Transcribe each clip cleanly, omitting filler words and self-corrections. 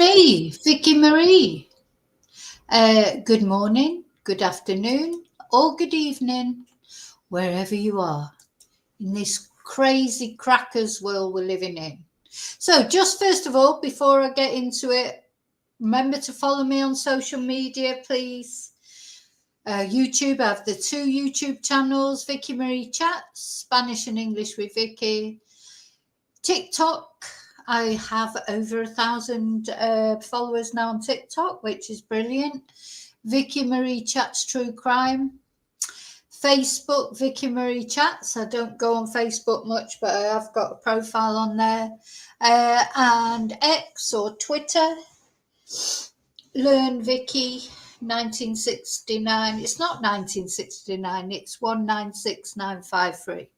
me, Vicky Marie. Good morning, good afternoon, or good evening, wherever you are in this crazy crackers world we're living in. So, just first of all, before I get into it, remember to follow me on social media, please. YouTube, I have the two YouTube channels, Vicky Marie Chats, Spanish and English with Vicky. TikTok, I have over 1,000 followers now on TikTok, which is brilliant. Vicky Marie Chats True Crime. Facebook, Vicky Marie Chats. I don't go on Facebook much, but I have got a profile on there. And X or Twitter, Learn Vicky 1969. It's not 1969, it's 196953.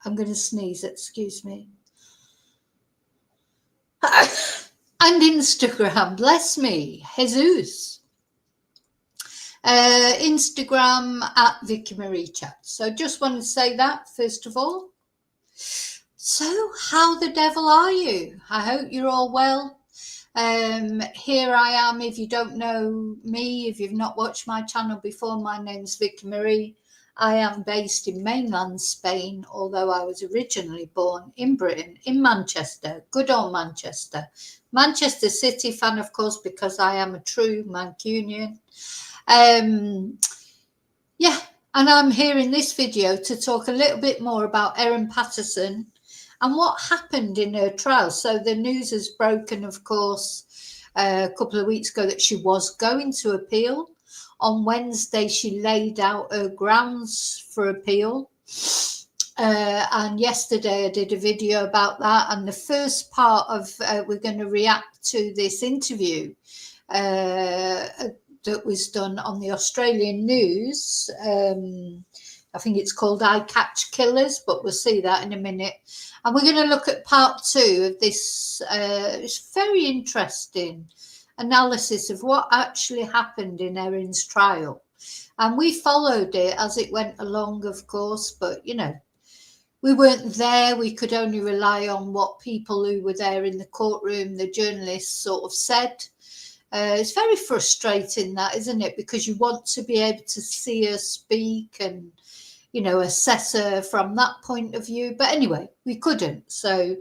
I'm going to sneeze, excuse me. And Instagram, bless me, Jesus. Instagram at Vicky Marie Chat. So just want to say that first of all. So how the devil are you? I hope you're all well. Here I am. If you don't know me, if you've not watched my channel before, my name's Vicky Marie. I am based in mainland Spain, although I was originally born in Britain, in Manchester, good old Manchester. Manchester City fan, of course, because I am a true Mancunian. Yeah, and I'm here in this video to talk a little bit more about Erin Patterson and what happened in her trial. So the news has broken, of course, a couple of weeks ago that she was going to appeal. On Wednesday, she laid out her grounds for appeal. And yesterday I did a video about that. And the first part of, we're going to react to this interview that was done on the Australian news. I think it's called I Catch Killers, but we'll see that in a minute. And we're going to look at part two of this. It's very interesting analysis of what actually happened in Erin's trial. And we followed it as it went along, of course, but, you know, we weren't there. We could only rely on what people who were there in the courtroom, the journalists, sort of said. It's very frustrating, that, isn't it? Because you want to be able to see her speak and, you know, assess her from that point of view. But anyway, we couldn't. So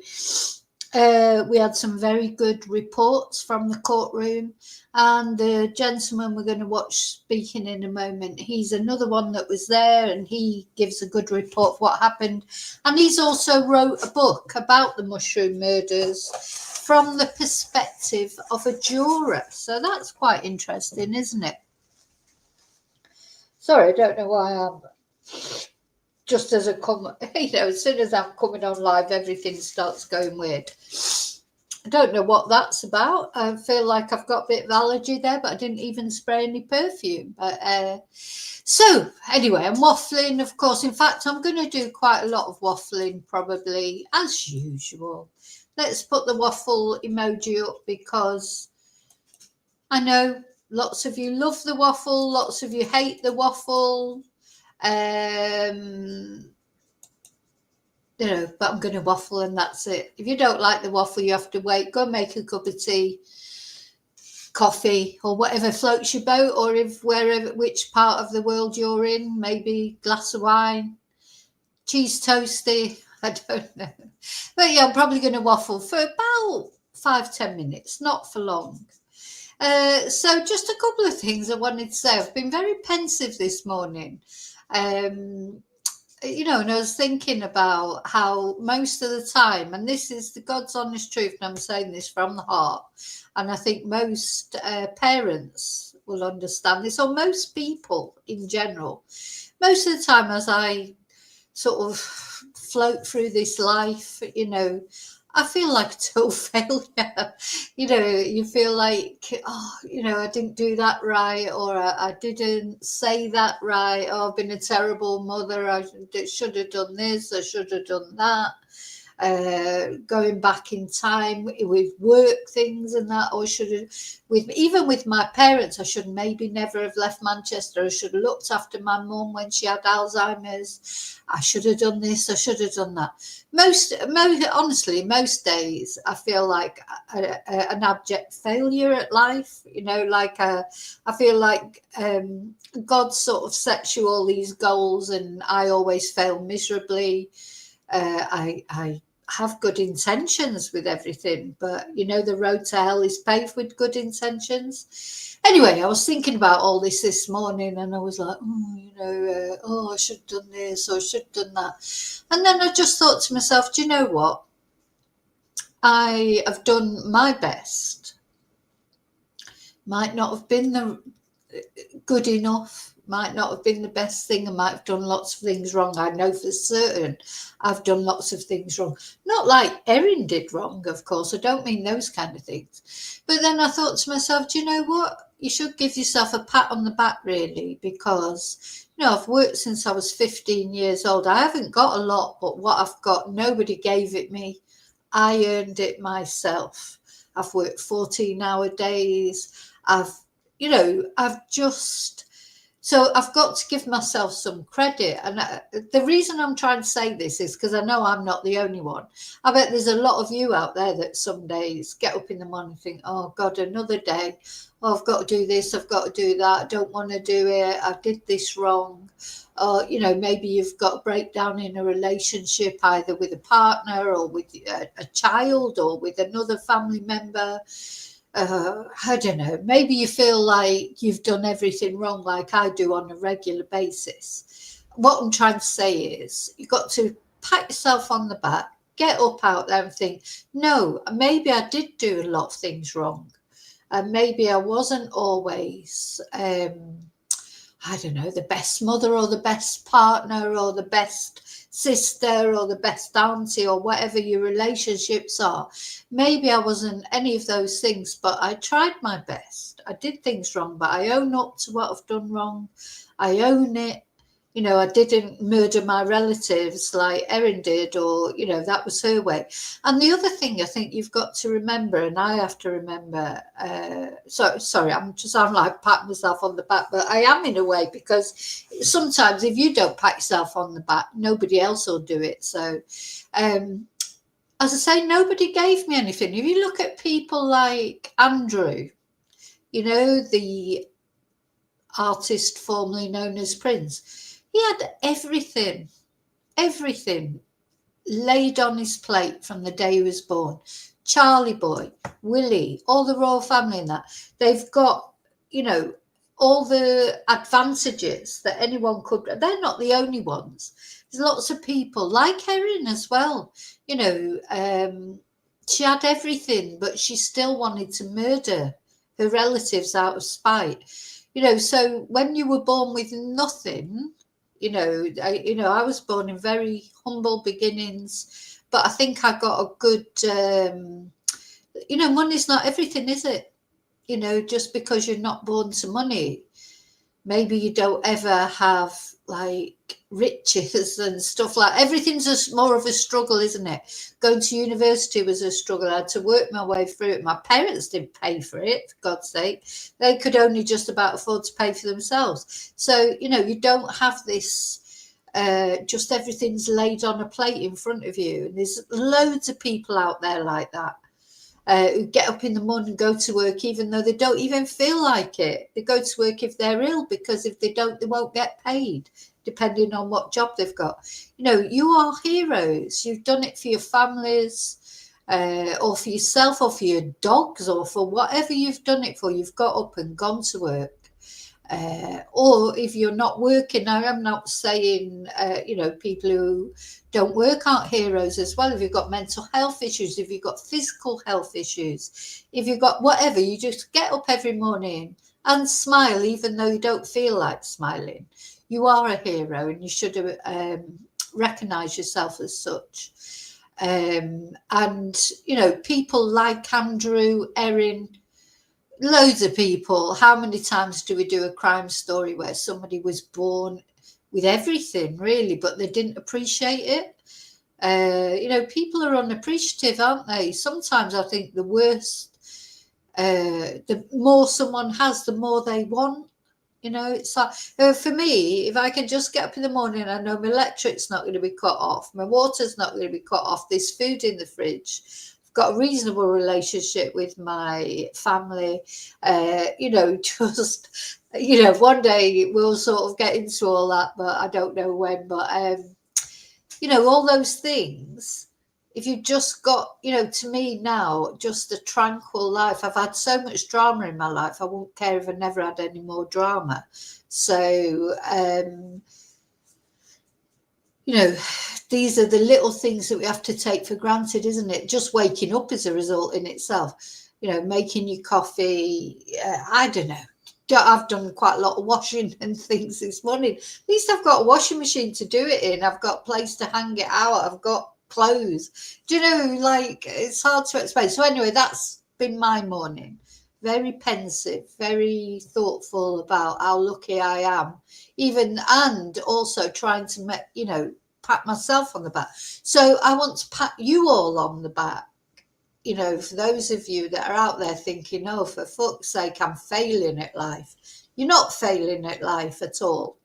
we had some very good reports from the courtroom, and the gentleman we're going to watch speaking in a moment, he's another one that was there, and he gives a good report of what happened. And he's also wrote a book about the Mushroom Murders from the perspective of a juror. So that's quite interesting, isn't it? Sorry, I don't know why I'm just as a comment, you know, as soon as I'm coming on live, everything starts going weird. I don't know what that's about. I feel like I've got a bit of allergy there, but I didn't even spray any perfume. But so anyway, I'm waffling, of course. In fact, I'm going to do quite a lot of waffling, probably, as usual. Let's put the waffle emoji up, because I know lots of you love the waffle, lots of you hate the waffle. You know, but I'm going to waffle and that's it. If you don't like the waffle, you have to wait. Go make a cup of tea, coffee, or whatever floats your boat, or if which part of the world you're in, maybe glass of wine, cheese toasty. I don't know. But yeah, I'm probably going to waffle for about 5-10 minutes, not for long. So just a couple of things I wanted to say. I've been very pensive this morning. You know, and I was thinking about how most of the time, and this is the God's honest truth, and I'm saying this from the heart, and I think most parents will understand this, or most people in general. Most of the time, as I sort of float through this life, you know, I feel like a total failure. You know, you feel like, oh, you know, I didn't do that right, or I didn't say that right, or I've been a terrible mother, I should have done this, I should have done that. going back in time with work things and that, or should have, even with my parents, I should maybe never have left Manchester. I should have looked after my mum when she had Alzheimer's. I should have done this, I should have done that. Honestly, most days I feel like an abject failure at life, I feel like God sort of sets you all these goals and I always fail miserably. I have good intentions with everything, but the road to hell is paved with good intentions. Anyway, I was thinking about all this morning, and I was like, I should have done this, or I should have done that. And then I just thought to myself, do you know what? I have done my best. Might not have been the good enough, might not have been the best thing. I might have done lots of things wrong. I know for certain I've done lots of things wrong. Not like Erin did wrong, of course. I don't mean those kind of things. But then I thought to myself, do you know what? You should give yourself a pat on the back, really, because, I've worked since I was 15 years old. I haven't got a lot, but what I've got, nobody gave it me. I earned it myself. I've worked 14-hour days. So I've got to give myself some credit. And the reason I'm trying to say this is because I know I'm not the only one. I bet there's a lot of you out there that some days get up in the morning and think, oh God, another day. Oh, I've got to do this, I've got to do that. I don't want to do it. I did this wrong. Or, maybe you've got a breakdown in a relationship, either with a partner or with a child or with another family member. I don't know, maybe you feel like you've done everything wrong like I do on a regular basis. What I'm trying to say is you've got to pat yourself on the back, get up out there and think, no, maybe I did do a lot of things wrong. And maybe I wasn't always, I don't know, the best mother or the best partner or the best sister or the best auntie or whatever your relationships are. Maybe I wasn't any of those things, but I tried my best. I did things wrong, but I own up to what I've done wrong. I own it. I didn't murder my relatives like Erin did, or, that was her way. And the other thing I think you've got to remember, and I have to remember, sorry, I'm like patting myself on the back, but I am in a way, because sometimes if you don't pat yourself on the back, nobody else will do it. So, as I say, nobody gave me anything. If you look at people like Andrew, the artist formerly known as Prince, he had everything laid on his plate from the day he was born. Charlie Boy, Willie, all the royal family and that. They've got, all the advantages that anyone could. They're not the only ones. There's lots of people like Erin as well. She had everything, but she still wanted to murder her relatives out of spite. So when you were born with nothing, I was born in very humble beginnings, but I think I got a good, money's not everything, is it? Just because you're not born to money, maybe you don't ever have like riches and stuff like everything's more of a struggle, isn't it? Going to university was a struggle. I had to work my way through it. My parents didn't pay for it, for God's sake. They could only just about afford to pay for themselves. So, you don't have this, just everything's laid on a plate in front of you. And there's loads of people out there like that. Who get up in the morning and go to work even though they don't even feel like it. They go to work if they're ill, because if they don't, they won't get paid, depending on what job they've got. You are heroes. You've done it for your families, or for yourself, or for your dogs, or for whatever you've done it for. You've got up and gone to work. Or if you're not working, now I'm not saying, people who don't work aren't heroes as well. If you've got mental health issues, if you've got physical health issues, if you've got whatever, you just get up every morning and smile, even though you don't feel like smiling. You are a hero, and you should recognise yourself as such. And, people like Andrew, Erin, loads of people. How many times do we do a crime story where somebody was born with everything, really, but they didn't appreciate it? People are unappreciative, aren't they? Sometimes I think the worse, the more someone has, the more they want. It's like, for me, if I can just get up in the morning, I know my electric's not going to be cut off, my water's not going to be cut off, there's food in the fridge, I've got a reasonable relationship with my family, just, one day we'll sort of get into all that, but I don't know when. But, all those things, if you've just got, to me now, just a tranquil life. I've had so much drama in my life, I won't care if I never had any more drama. So, these are the little things that we have to take for granted, isn't it? Just waking up is a result in itself. Making your coffee, I don't know. I've done quite a lot of washing and things this morning. At least I've got a washing machine to do it in. I've got a place to hang it out. I've got clothes. Do you know, like, it's hard to explain. So anyway, that's been my morning. Very pensive, very thoughtful about how lucky I am, and also trying to pat myself on the back. So I want to pat you all on the back. For those of you that are out there thinking, oh, for fuck's sake, I'm failing at life. You're not failing at life at all.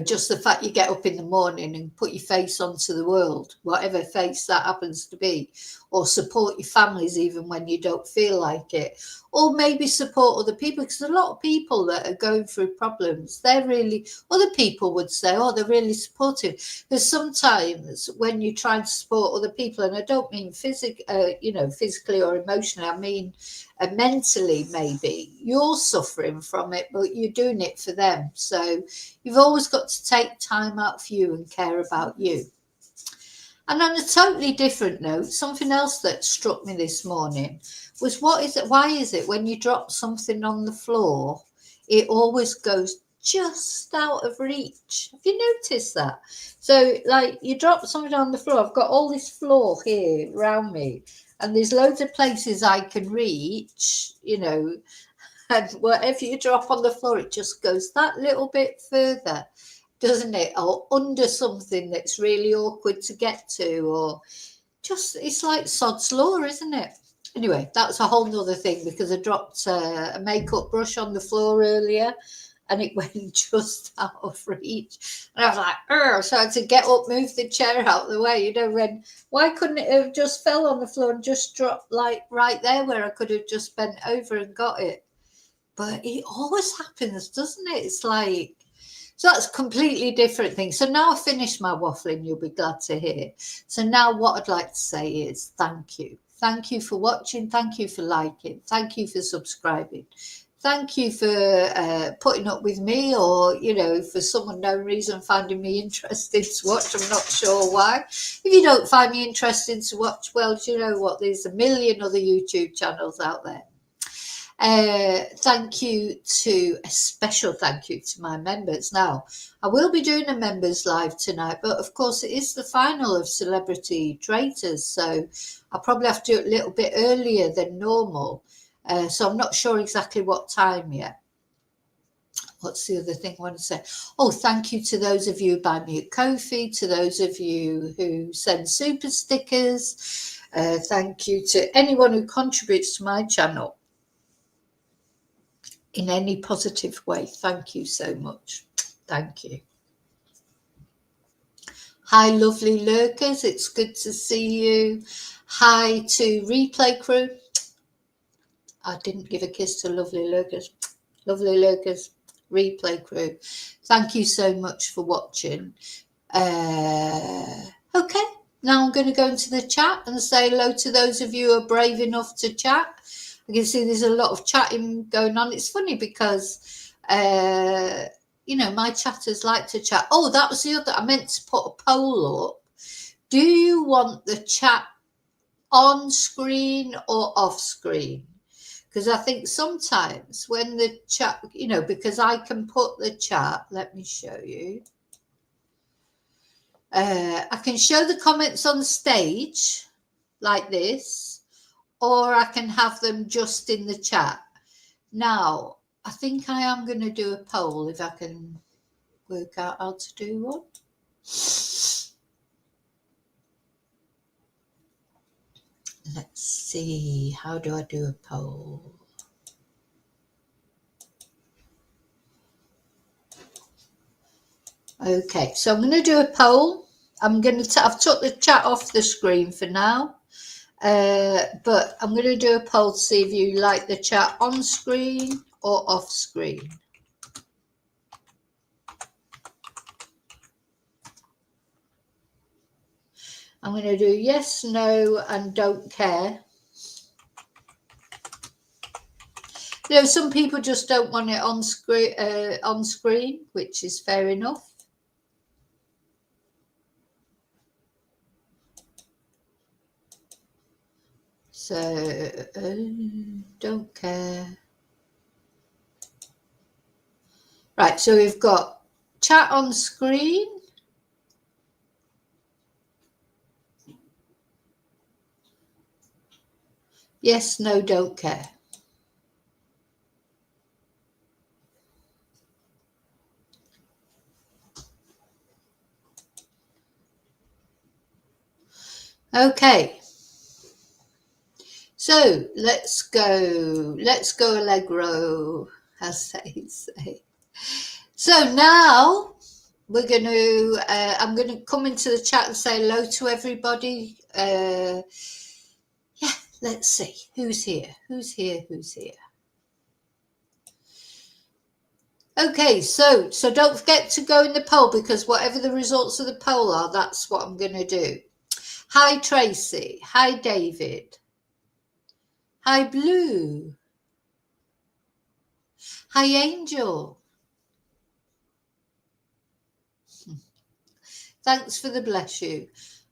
Just the fact you get up in the morning and put your face onto the world, whatever face that happens to be, or support your families even when you don't feel like it, or maybe support other people, because a lot of people that are going through problems, other people would say, oh, they're really supportive. Because sometimes when you try to support other people, and I don't mean physically or emotionally, I mean mentally, maybe you're suffering from it, but you're doing it for them. So you've always got to take time out for you and care about you. And on a totally different note, something else that struck me this morning was, why is it when you drop something on the floor, it always goes just out of reach? Have you noticed that? So, like, you drop something on the floor, I've got all this floor here around me, and there's loads of places I can reach, and whatever you drop on the floor, it just goes that little bit further, doesn't it? Or under something that's really awkward to get to, or just, it's like sod's law, isn't it? Anyway, that's a whole nother thing, because I dropped a makeup brush on the floor earlier and it went just out of reach. And I was like, so I had to get up, move the chair out of the way. Why couldn't it have just fell on the floor and just dropped like right there where I could have just bent over and got it? But it always happens, doesn't it? It's like, so that's a completely different thing. So now I've finished my waffling, you'll be glad to hear. So now what I'd like to say is thank you. Thank you for watching. Thank you for liking. Thank you for subscribing. Thank you for putting up with me, or, for some unknown reason, finding me interesting to watch. I'm not sure why. If you don't find me interesting to watch, well, do you know what? There's a million other YouTube channels out there. A special thank you to my members. Now, I will be doing a members live tonight, but of course it is the final of Celebrity Traitors, so I'll probably have to do it a little bit earlier than normal. So I'm not sure exactly what time yet. What's the other thing I want to say? Oh, thank you to those of you who buy me a Ko-fi, to those of you who send super stickers. Thank you to anyone who contributes to my channel in any positive way. Thank you so much. Thank you. Hi, lovely lurkers. It's good to see you. Hi to replay crew. I didn't give a kiss to lovely lurkers. Lovely lurkers, replay crew. Thank you so much for watching. Okay, now I'm going to go into the chat and say hello to those of you who are brave enough to chat. I can see there's a lot of chatting going on. It's funny because, my chatters like to chat. Oh, that was the other. I meant to put a poll up. Do you want the chat on screen or off screen? Because I think sometimes when the chat, because I can put the chat, let me show you. I can show the comments on stage like this, or I can have them just in the chat. Now, I think I am going to do a poll if I can work out how to do one. Let's see, how do I do a poll? Okay, so I'm going to do a poll. I've took the chat off the screen for now, but I'm going to do a poll to see if you like the chat on screen or off screen. I'm going to do yes, no, and don't care. You know, some people just don't want it on screen, which is fair enough. So, don't care. Right, so we've got chat on screen. Yes, no, don't care. Okay. So let's go Allegro, as they say. So now we're going to, I'm going to come into the chat and say hello to everybody. Yeah, let's see who's here. Okay, so don't forget to go in the poll, because whatever the results of the poll are, that's what I'm going to do. Hi, Tracy. Hi, David. Hi, Blue. Hi, Angel. Thanks for the bless you.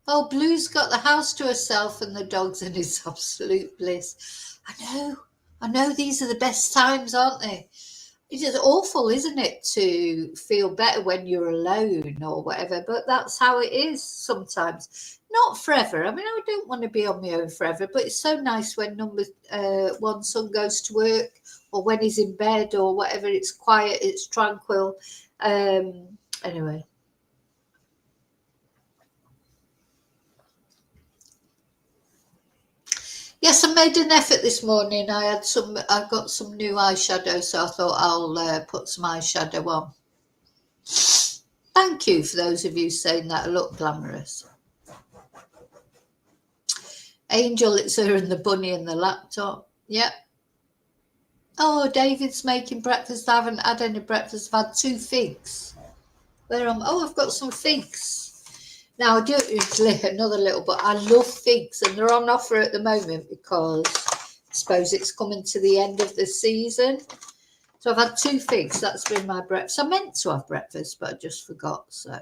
Oh, Blue's got the house to herself and the dogs, and it's absolute bliss. I know these are the best times, aren't they? It's just awful, isn't it, to feel better when you're alone or whatever, but that's how it is sometimes. Not forever. I mean, I don't want to be on my own forever, but it's so nice when one son goes to work, or when he's in bed or whatever. It's quiet, it's tranquil. Anyway. Yes, I made an effort this morning. I got some new eyeshadow, so I thought I'll put some eyeshadow on. Thank you for those of you saying that I look glamorous. Angel, it's her and the bunny and the laptop. Yep. Oh, David's making breakfast. I haven't had any breakfast. I've had 2 figs. I've got some figs. Now, I do usually another little, but I love figs, and they're on offer at the moment because I suppose it's coming to the end of the season. So I've had 2 figs. That's been my breakfast. I meant to have breakfast, but I just forgot. So.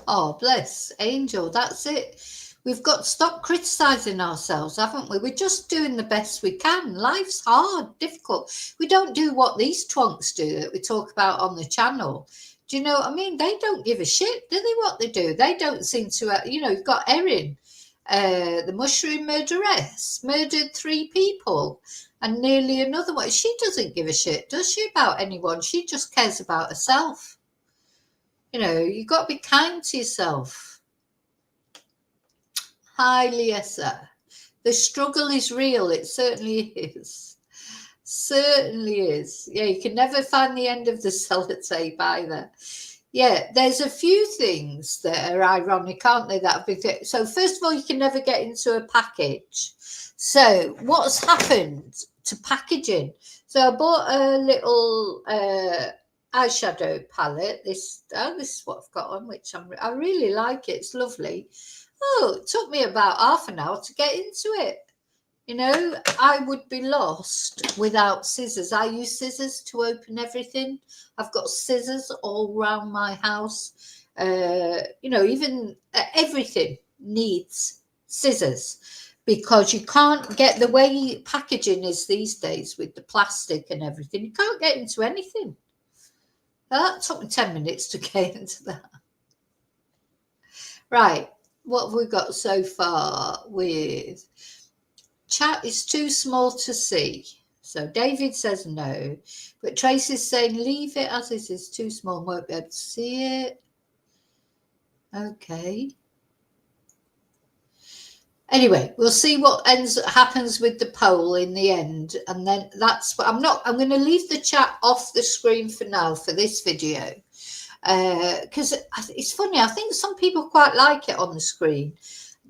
Oh, bless Angel. That's it. We've got to stop criticising ourselves, haven't we? We're just doing the best we can. Life's hard, difficult. We don't do what these twonks do that we talk about on the channel. Do you know what I mean? They don't give a shit, do they, what they do? They don't seem to, you've got Erin, the Mushroom Murderess, murdered 3 people and nearly another one. She doesn't give a shit, does she, about anyone? She just cares about herself. You've got to be kind to yourself. Hi, Liesa. The struggle is real. It certainly is. Certainly is. Yeah, you can never find the end of the sellotape either. Yeah, there's a few things that are ironic, aren't they? That have been. So first of all, you can never get into a package. So what's happened to packaging? So I bought a little eyeshadow palette. This is what I've got on, which I really like it. It's lovely. Oh, it took me about half an hour to get into it. I would be lost without scissors. I use scissors to open everything. I've got scissors all around my house. Even everything needs scissors, because you can't get, the way packaging is these days with the plastic and everything, you can't get into anything. That took me 10 minutes to get into that. Right. What have we got so far with chat? Is too small to see. So David says no, but Tracy's saying leave it as it is, too small, won't be able to see it. Okay. Anyway, we'll see what happens with the poll in the end, and then that's what I'm going to leave the chat off the screen for now for this video, because it's funny. I think some people quite like it on the screen.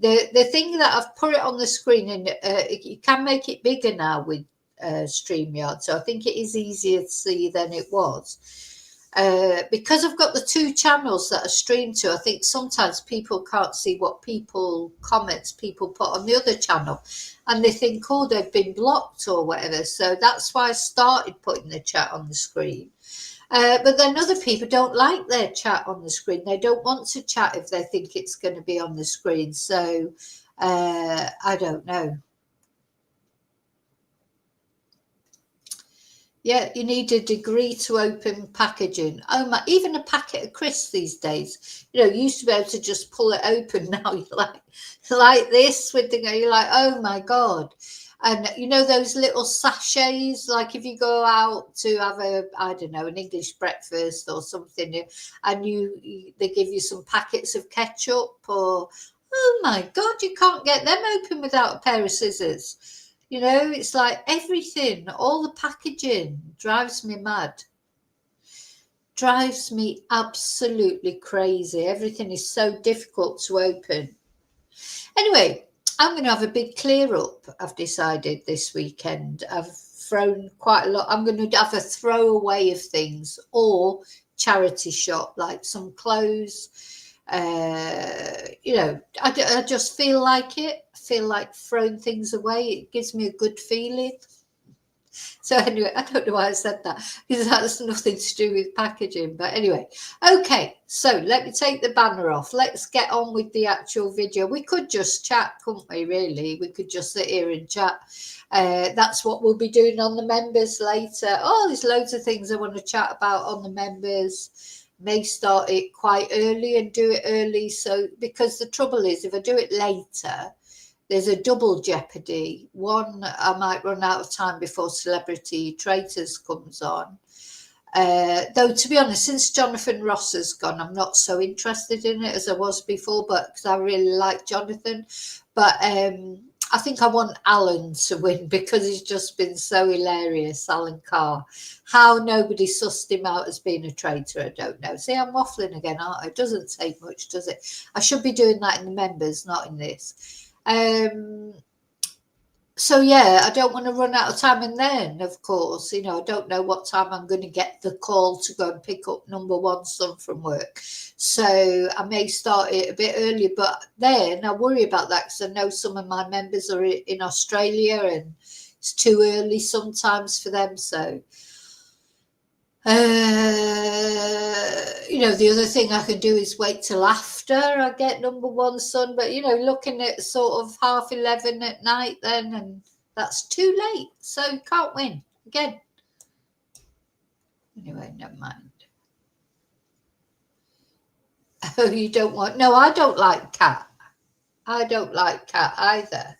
The thing that I've put it on the screen, and you can make it bigger now with StreamYard, so I think it is easier to see than it was. Because I've got the two channels that are streamed to, I think sometimes people can't see what comments people put on the other channel, and they think, oh, they've been blocked or whatever. So that's why I started putting the chat on the screen. But then other people don't like their chat on the screen. They don't want to chat if they think it's going to be on the screen. So I don't know. Yeah, you need a degree to open packaging. Oh my, even a packet of crisps these days. You used to be able to just pull it open. Now you're like this with you're like, oh my God. And those little sachets, like if you go out to have I don't know, an English breakfast or something, and they give you some packets of ketchup, or, oh my God, you can't get them open without a pair of scissors. It's like everything, all the packaging drives me mad. Drives me absolutely crazy. Everything is so difficult to open. Anyway, I'm going to have a big clear up, I've decided, this weekend. I've thrown quite a lot. I'm going to have a throwaway of things, or charity shop, like some clothes. I just feel like it. I feel like throwing things away. It gives me a good feeling. So anyway, I don't know why I said that, because that's nothing to do with packaging. But anyway, okay, so let me take the banner off. Let's get on with the actual video. We could just chat, couldn't we, really? We could just sit here and chat. That's what we'll be doing on the members later. Oh, there's loads of things I want to chat about on the members. May start it quite early and do it early. So, because the trouble is, if I do it later, there's a double jeopardy. One, I might run out of time before Celebrity Traitors comes on. Though, to be honest, since Jonathan Ross has gone, I'm not so interested in it as I was before, but because I really like Jonathan. But I think I want Alan to win, because he's just been so hilarious, Alan Carr. How nobody sussed him out as being a traitor, I don't know. See, I'm waffling again, aren't I? It doesn't take much, does it? I should be doing that in the members, not in this. So yeah, I don't want to run out of time, and then of course, I don't know what time I'm going to get the call to go and pick up number one son from work, so I may start it a bit earlier, but then I worry about that, because I know some of my members are in Australia and it's too early sometimes for them. So the other thing I can do is wait till after I get number one son, but looking at sort of 11:30 at night then, and that's too late, so you can't win again. Anyway, never mind. Oh, you don't want? No, I don't like Cat. I don't like Cat either.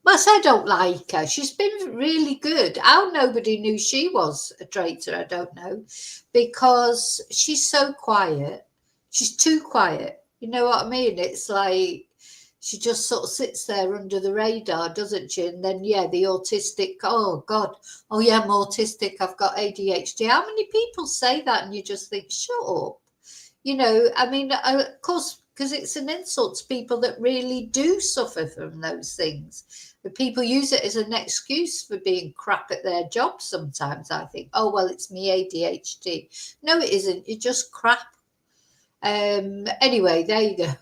Well, I don't like her. She's been really good. How nobody knew she was a traitor, I don't know, because she's so quiet. She's too quiet. You know what I mean? It's like she just sort of sits there under the radar, doesn't she? And then, yeah, the autistic, oh, God. Oh, yeah, I'm autistic. I've got ADHD. How many people say that? And you just think, shut up. I mean, of course, because it's an insult to people that really do suffer from those things. But people use it as an excuse for being crap at their job sometimes, I think. Oh, well, it's me ADHD. No, it isn't. You're just crap. Anyway, there you go.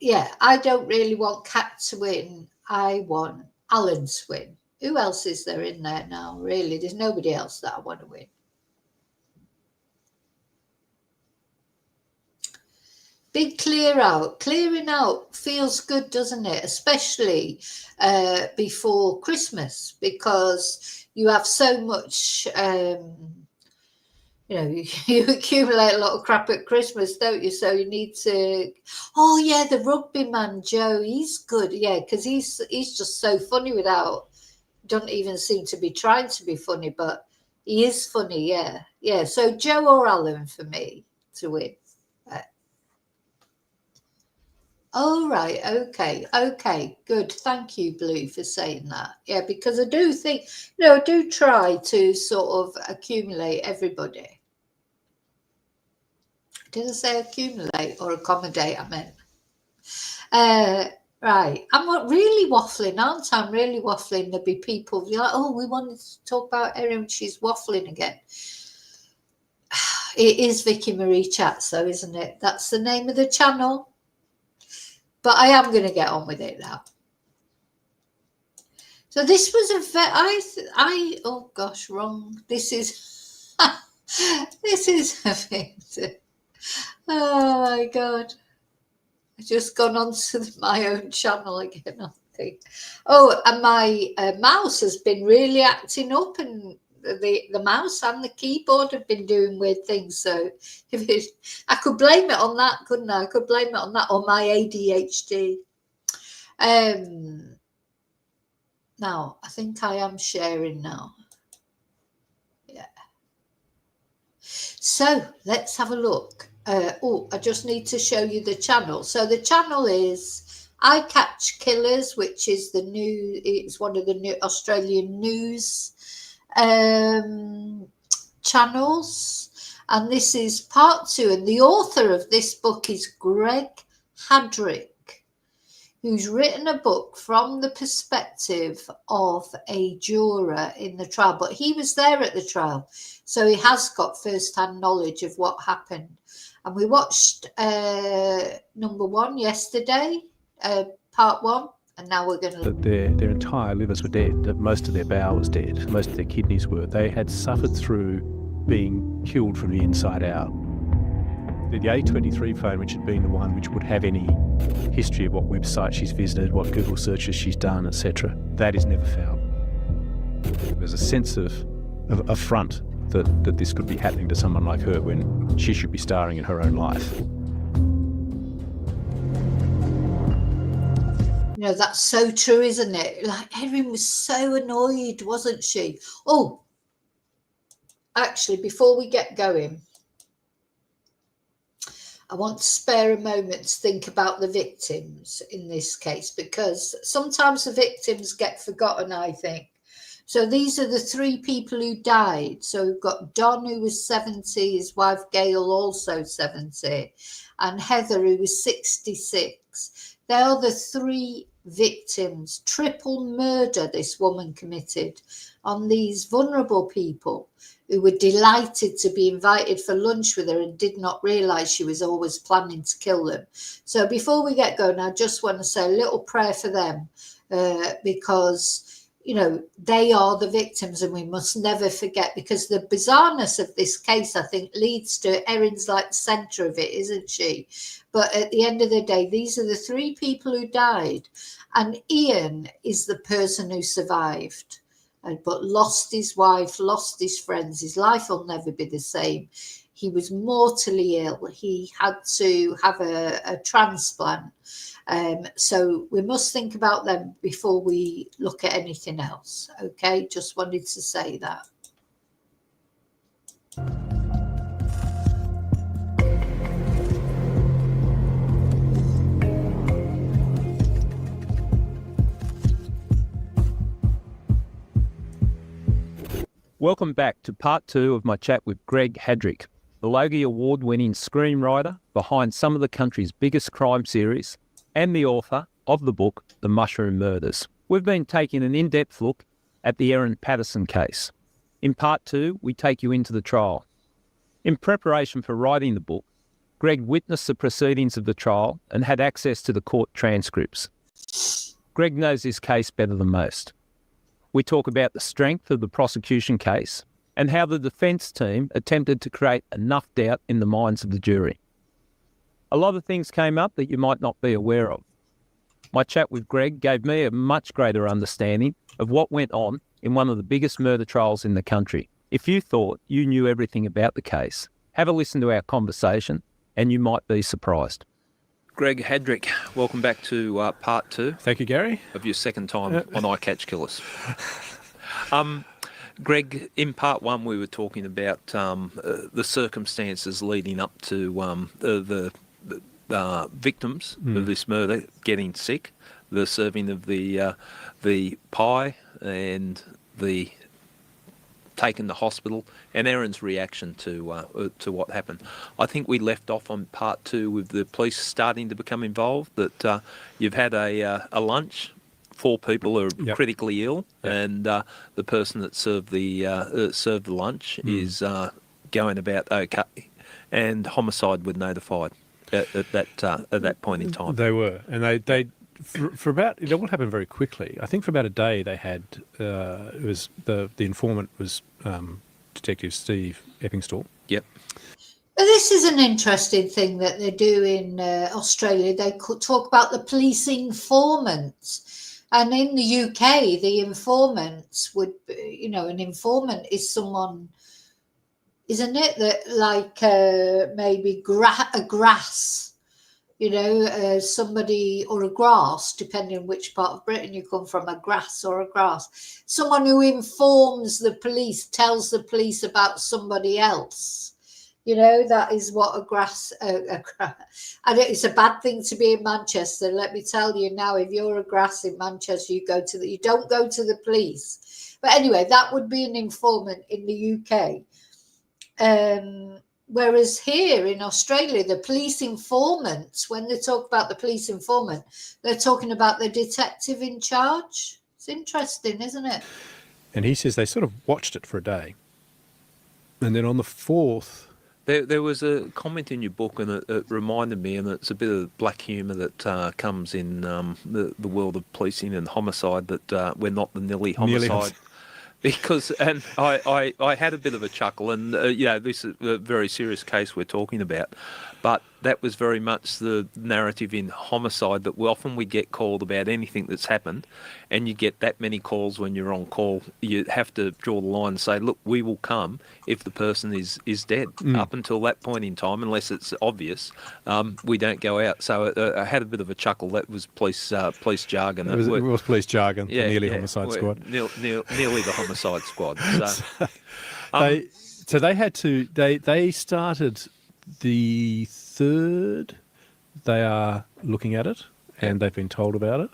Yeah, I don't really want Cat to win. I want Alan to win. Who else is there in there now? Really, there's nobody else that I want to win. Big clear out. Clearing out feels good, doesn't it? Especially before Christmas, because you have so much, you accumulate a lot of crap at Christmas, don't you? So you need to. Oh yeah, the rugby man Joe, he's good. Yeah, because he's just so funny without. Doesn't even seem to be trying to be funny, but he is funny. Yeah. So Joe or Alan for me to win. Oh, right. Okay. Good. Thank you, Blue, for saying that. Yeah, because I do think, I do try to sort of accumulate everybody. Did I say accumulate or accommodate? I meant. Right. I'm not really waffling, aren't I? I'm really waffling. There'll be people be like, oh, we wanted to talk about Erin. She's waffling again. It is Vicky Marie Chats, though, isn't it? That's the name of the channel. But I am going to get on with it now. So this was oh gosh, wrong. This is, this is amazing. Oh my God. I've just gone onto my own channel again, I think. Oh, and my mouse has been really acting up, and the mouse and the keyboard have been doing weird things. So I could blame it on that, couldn't I? I could blame it on that, or my ADHD. Now, I think I am sharing now. Yeah. So let's have a look. I just need to show you the channel. So the channel is I Catch Killers, which is it's one of the new Australian news channels. And this is part 2. And the author of this book is Greg Hadrick, who's written a book from the perspective of a juror in the trial. But he was there at the trial, so he has got first-hand knowledge of what happened. And we watched number 1 yesterday, part 1, and now we're going to... Their entire livers were dead, that most of their bowel was dead, most of their kidneys were. They had suffered through being killed from the inside out. The A23 phone, which had been the one which would have any history of what website she's visited, what Google searches she's done, etc., that is never found. There's a sense of affront that this could be happening to someone like her when she should be starring in her own life. That's so true, isn't it? Like, Erin was so annoyed, wasn't she? Oh, actually, before we get going, I want to spare a moment to think about the victims in this case, because sometimes the victims get forgotten, I think. So these are the 3 people who died. So we've got Don, who was 70, his wife Gail, also 70, and Heather, who was 66. They are the 3 victims. Triple murder this woman committed on these vulnerable people who were delighted to be invited for lunch with her and did not realise she was always planning to kill them. So before we get going, I just want to say a little prayer for them, because they are the victims, and we must never forget, because the bizarreness of this case, I think, leads to Erin's like the centre of it, isn't she? But at the end of the day, these are the 3 people who died, and Ian is the person who survived, but lost his wife, lost his friends. His life will never be the same. He was mortally ill. He had to have a transplant. So we must think about them before we look at anything else. Okay, just wanted to say that. Welcome back to part 2 of my chat with Greg Hadrick, the Logie Award-winning screenwriter behind some of the country's biggest crime series and the author of the book, The Mushroom Murderess. We've been taking an in-depth look at the Erin Patterson case. In part 2, we take you into the trial. In preparation for writing the book, Greg witnessed the proceedings of the trial and had access to the court transcripts. Greg knows this case better than most. We talk about the strength of the prosecution case and how the defence team attempted to create enough doubt in the minds of the jury. A lot of things came up that you might not be aware of. My chat with Greg gave me a much greater understanding of what went on in one of the biggest murder trials in the country, If you thought you knew everything about the case, have a listen to our conversation and you might be surprised. Greg Hadrick, welcome back to part 2. Thank you, Gary. Of your second time on I Catch Killers. Greg, in part 1 we were talking about the circumstances leading up to the victims of this murder getting sick, the serving of the pie and the taken to hospital, and Erin's reaction to what happened. I think we left off on part 2 with the police starting to become involved, that you've had a lunch, 4 people are critically ill, and the person that served the lunch is going about okay, and homicide were notified at that point in time. They were, and they for about, it all happened very quickly. I think for about a day they had, it was the informant was Detective Steve Eppingstall. Yep. Well, this is an interesting thing that they do in Australia. They could talk about the police informants. And in the UK, the informants would, an informant is someone, isn't it, that like maybe a grass, somebody, or a grass, depending on which part of Britain you come from, a grass or a grass. Someone who informs the police, tells the police about somebody else. That is what a grass, and it's a bad thing to be in Manchester. Let me tell you now, if you're a grass in Manchester, you don't go to the police. But anyway, that would be an informant in the UK. Whereas here in Australia, the police informants, when they talk about the police informant, they're talking about the detective in charge. It's interesting, isn't it? And he says they sort of watched it for a day. And then on the 4th... There was a comment in your book, and it reminded me, and it's a bit of black humour that comes in the world of policing and homicide, that we're not the nearly homicide. Because, and I had a bit of a chuckle, and this is a very serious case we're talking about, but that was very much the narrative in homicide, that often we get called about anything that's happened, and you get that many calls when you're on call. You have to draw the line and say, look, we will come if the person is dead. Up until that point in time, unless it's obvious, we don't go out. So I had a bit of a chuckle. That was police jargon. It was police jargon, the nearly homicide squad. Nearly the homicide squad. So they had to, they started the 3rd, they are looking at it, and they've been told about it.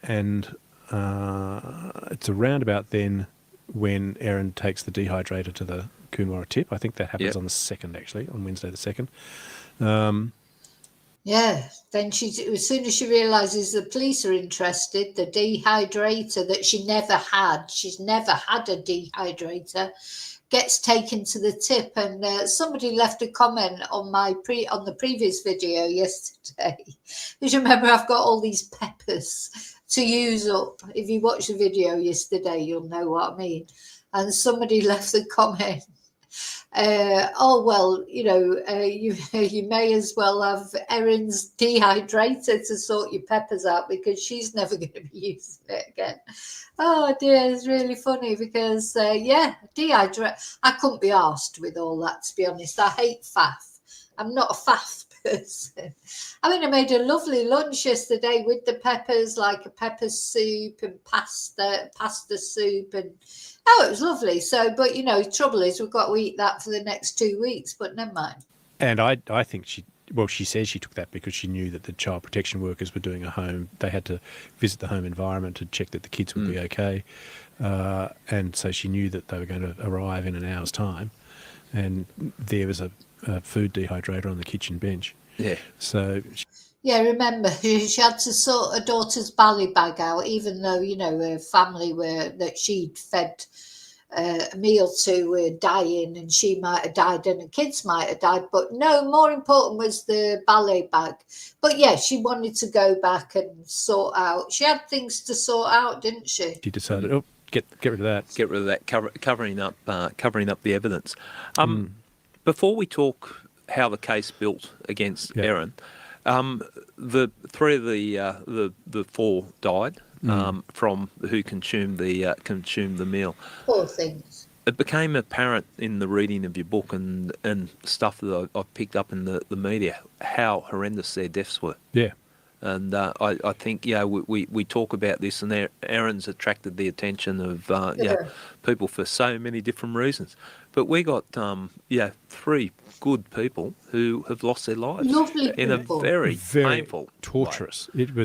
And it's around about then when Erin takes the dehydrator to the Coonawarra tip. I think that happens on the 2nd, actually, on Wednesday the 2nd. Then as soon as she realises the police are interested, the dehydrator that she's never had a dehydrator, gets taken to the tip. And somebody left a comment on on the previous video yesterday. Because remember, I've got all these peppers to use up. If you watch the video yesterday, you'll know what I mean. And somebody left a comment. You may as well have Erin's dehydrator to sort your peppers out, because she's never going to be using it again. Oh dear, it's really funny because, dehydrate. I couldn't be arsed with all that, to be honest. I hate faff. I'm not a faff person. I mean, I made a lovely lunch yesterday with the peppers, like a pepper soup and pasta soup, and it was lovely. So, but the trouble is we've got to eat that for the next 2 weeks, but never mind. And I think she says she took that because she knew that the child protection workers were doing they had to visit the home environment to check that the kids would be okay. And so she knew that they were going to arrive in an hour's time. And there was a food dehydrator on the kitchen bench. Yeah. So... remember, she had to sort her daughter's bally bag out, even though, her family that she'd fed a meal to were dying, and she might have died and the kids might have died. But no, more important was the ballet bag. But she wanted to go back and sort out. She had things to sort out, didn't she? She decided, get rid of that. Get rid of that, covering up the evidence. Before we talk how the case built against Erin, the 3 of the 4 died. from who consumed the meal. Poor things. It became apparent in the reading of your book and stuff that I've picked up in the media how horrendous their deaths were. Yeah. And I think, we talk about this, and Erin's attracted the attention of people for so many different reasons. But we got 3 good people who have lost their lives Lovely in a people. very painful, torturous. It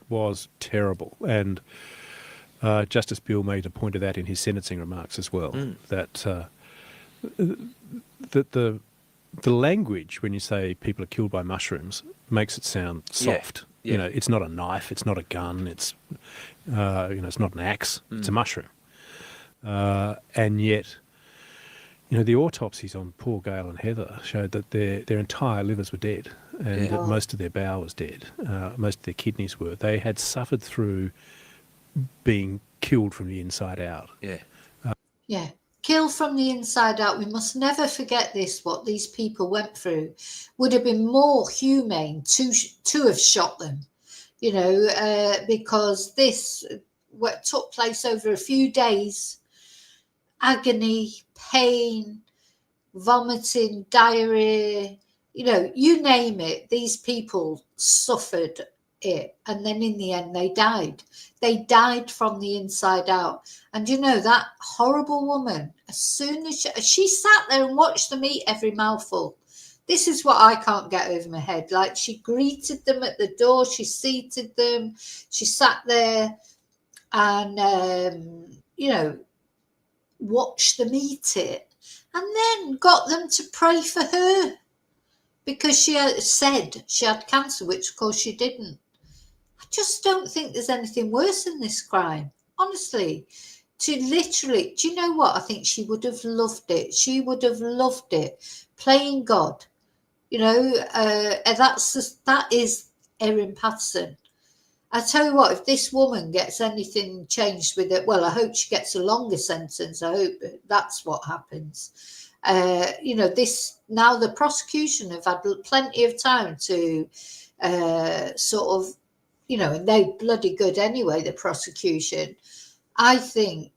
was terrible, and Justice Bill made a point of that in his sentencing remarks as well. That the language when you say people are killed by mushrooms makes it sound soft. Yeah. You know, it's not a knife, it's not a gun, it's it's not an axe, it's a mushroom. And yet, the autopsies on poor Gail and Heather showed that their entire livers were dead, and that most of their bowel was dead, most of their kidneys were. They had suffered through being killed from the inside out. Yeah. Killed from the inside out. We must never forget this, what these people went through. Would have been more humane to have shot them, because this took place over a few days. Agony, pain, vomiting, diarrhea, you name it. These people suffered it, and then in the end they died from the inside out. And that horrible woman, as soon as she sat there and watched them eat every mouthful, this is what I can't get over my head. Like, she greeted them at the door, she seated them, she sat there and watched them eat it, and then got them to pray for her because she had said she had cancer, which of course she didn't. I just don't think there's anything worse than this crime, honestly. To literally, do you know what? I think she would have loved it. She would have loved it, playing God. That is Erin Patterson. I tell you what, if this woman gets anything changed with it, well, I hope she gets a longer sentence. I hope that's what happens. The prosecution have had plenty of time to and they're bloody good anyway, the prosecution. I think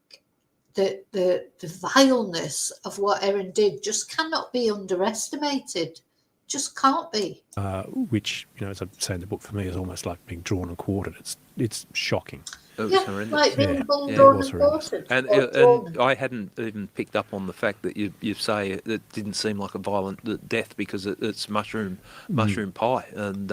that the vileness of what Erin did just cannot be underestimated. Just can't be. Which, as I say in the book, for me is almost like being drawn and quartered. It's shocking. It was horrendous. Like being drawn and quartered. And I hadn't even picked up on the fact that you say it didn't seem like a violent death because it's mushroom pie, and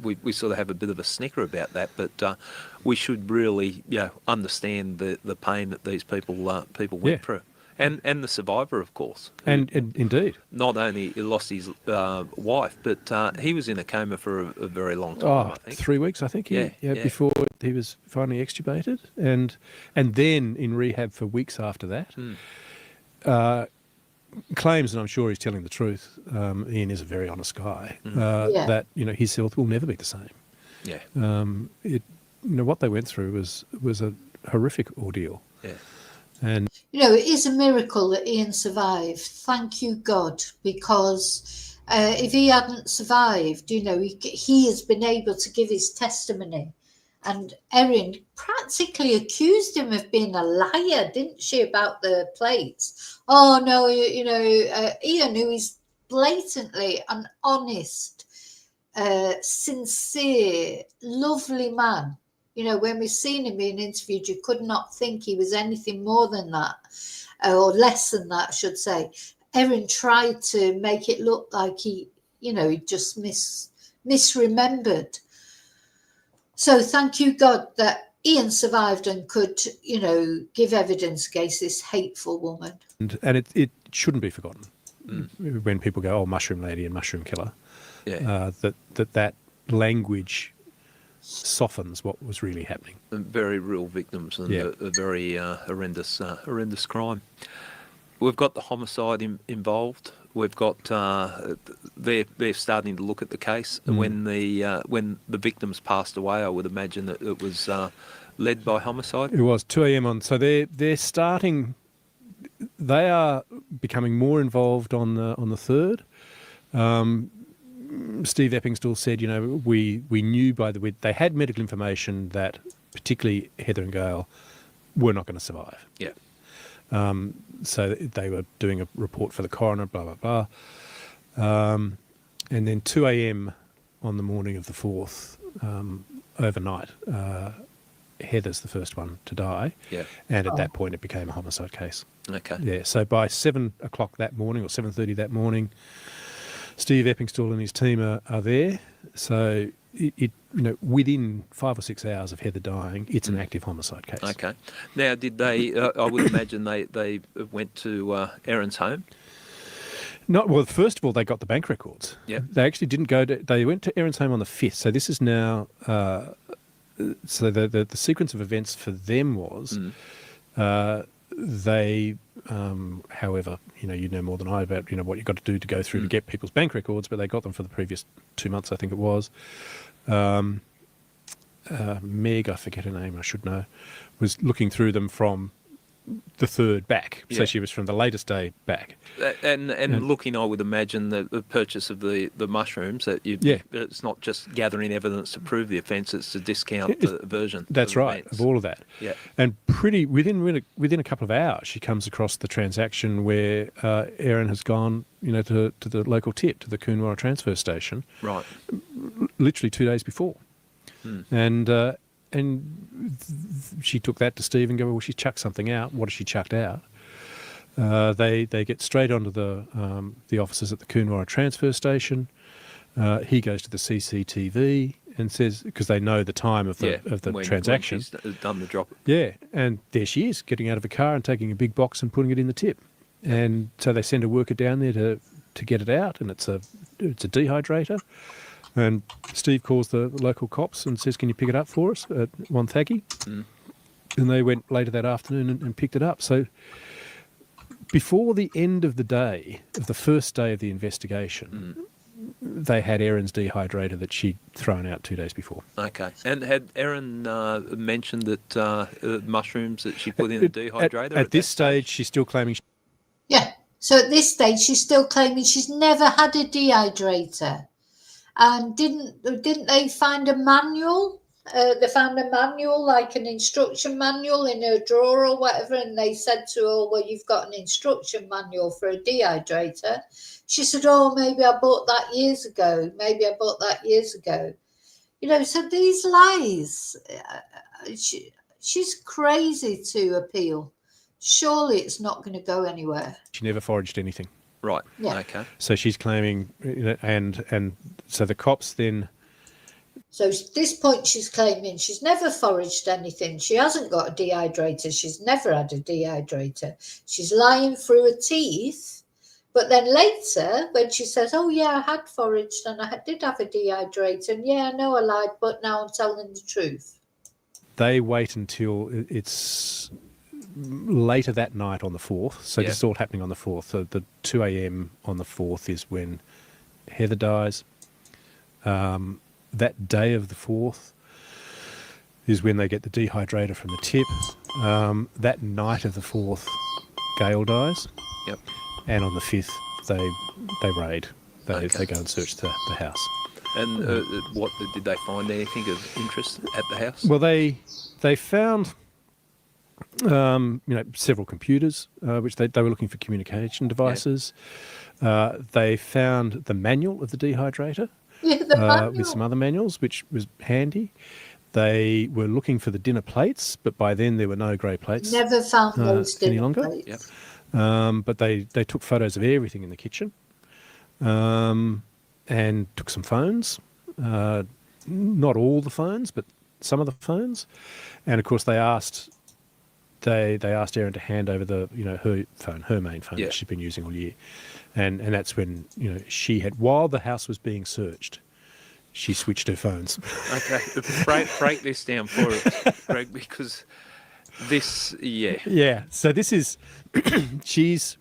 we sort of have a bit of a snicker about that, but we should really understand the pain that these people went through. And the survivor, of course. And indeed. Not only he lost his wife, but he was in a coma for a very long time, I think. 3 weeks, I think. Before he was finally extubated. And then in rehab for weeks after that. Claims, and I'm sure he's telling the truth, Ian is a very honest guy, that his health will never be the same. Yeah. What they went through was a horrific ordeal. Yeah. And it is a miracle that Ian survived. Thank you, God, because if he hadn't survived, he has been able to give his testimony. And Erin practically accused him of being a liar, didn't she, about the plates? Oh no, Ian, who is blatantly an honest, sincere, lovely man. When we've seen him being interviewed, you could not think he was anything more than that, or less than that, I should say. Erin tried to make it look like he just misremembered. So thank you, God, that Ian survived and could, give evidence against this hateful woman. And it shouldn't be forgotten when people go, oh, mushroom lady and mushroom killer, that language softens what was really happening. And very real victims and a very horrendous crime. We've got the homicide involved. We've got they're starting to look at the case. And when the victims passed away, I would imagine that it was led by homicide. It was 2 a.m. on. So they're starting. They are becoming more involved on the third. Steve Eppingstall said, we knew they had medical information that particularly Heather and Gail, were not going to survive. Yeah. So they were doing a report for the coroner, blah, blah, blah. And then 2 a.m. on the morning of the 4th, overnight, Heather's the first one to die. Yeah. And at that point, it became a homicide case. Okay. Yeah. So by 7 o'clock that morning or 7:30 that morning, Steve Eppingstall and his team are there. So within 5 or 6 hours of Heather dying, it's an active homicide case. Okay. Now, did they? I would imagine they went to Erin's home. Well, first of all, they got the bank records. Yeah. They actually didn't go to. They went to Erin's home on the 5th. So this is now. So the sequence of events for them was, they, however, you know more than I about what you've got to do to go through to get people's bank records, but they got them for the previous 2 months, I think it was. Meg, I forget her name, I should know, was looking through them from the 3rd back. Yeah. So she was from the latest day back. And looking, I would imagine the purchase of the mushrooms, that it's not just gathering evidence to prove the offence, it's to discount the version. That's right, events. of all of that. Yeah. And within a couple of hours, she comes across the transaction where Erin has gone, to the local tip, to the Coonawarra transfer station. Right. Literally 2 days before. And she took that to Steve and go, well, she chucked something out. What has she chucked out? They get straight onto the officers at the Coonawarra transfer station. He goes to the CCTV and says, because they know the time of the transaction. When she's done the drop. Yeah, and there she is, getting out of a car and taking a big box and putting it in the tip. And so they send a worker down there to get it out, and it's a dehydrator. And Steve calls the local cops and says, can you pick it up for us at Wonthaggi? And they went later that afternoon and picked it up. So before the end of the day, of the first day of the investigation, they had Erin's dehydrator that she'd thrown out 2 days before. Okay. And had Erin mentioned that mushrooms that she put in the dehydrator? At this stage, she's still claiming... Yeah. So at this stage, she's still claiming she's never had a dehydrator. And didn't they find a manual? They found a manual, like an instruction manual in her drawer or whatever, and they said to her, well, you've got an instruction manual for a dehydrator. She said, oh, maybe I bought that years ago. So these lies, she's crazy to appeal. Surely it's not going to go anywhere. She never foraged anything. Right. Yeah. Okay. So she's claiming, and so the cops then... So at this point, she's claiming she's never foraged anything. She hasn't got a dehydrator. She's never had a dehydrator. She's lying through her teeth. But then later, when she says, oh, yeah, I had foraged and I did have a dehydrator. And yeah, I know I lied, but now I'm telling the truth. They wait until it's later that night on the 4th. So this is all happening on the 4th. So the 2 a.m. on the 4th is when Heather dies. That day of the 4th is when they get the dehydrator from the tip. That night of the 4th, Gail dies. Yep. And on the 5th, they raid. They go and search the house. And what did they find? Anything of interest at the house? Well, they found several computers, which they were looking for communication devices. Yeah. They found the manual of the dehydrator. With some other manuals, which was handy. They were looking for the dinner plates, but by then there were no grey plates. Never found those dinner plates. Yep. But they took photos of everything in the kitchen, and took some phones. Not all the phones, but some of the phones. And of course, they asked Erin to hand over her phone, her main phone that she'd been using all year. And that's when, she had, while the house was being searched, she switched her phones. Okay, break this down for us, Greg, because this, Yeah, so this is, she's,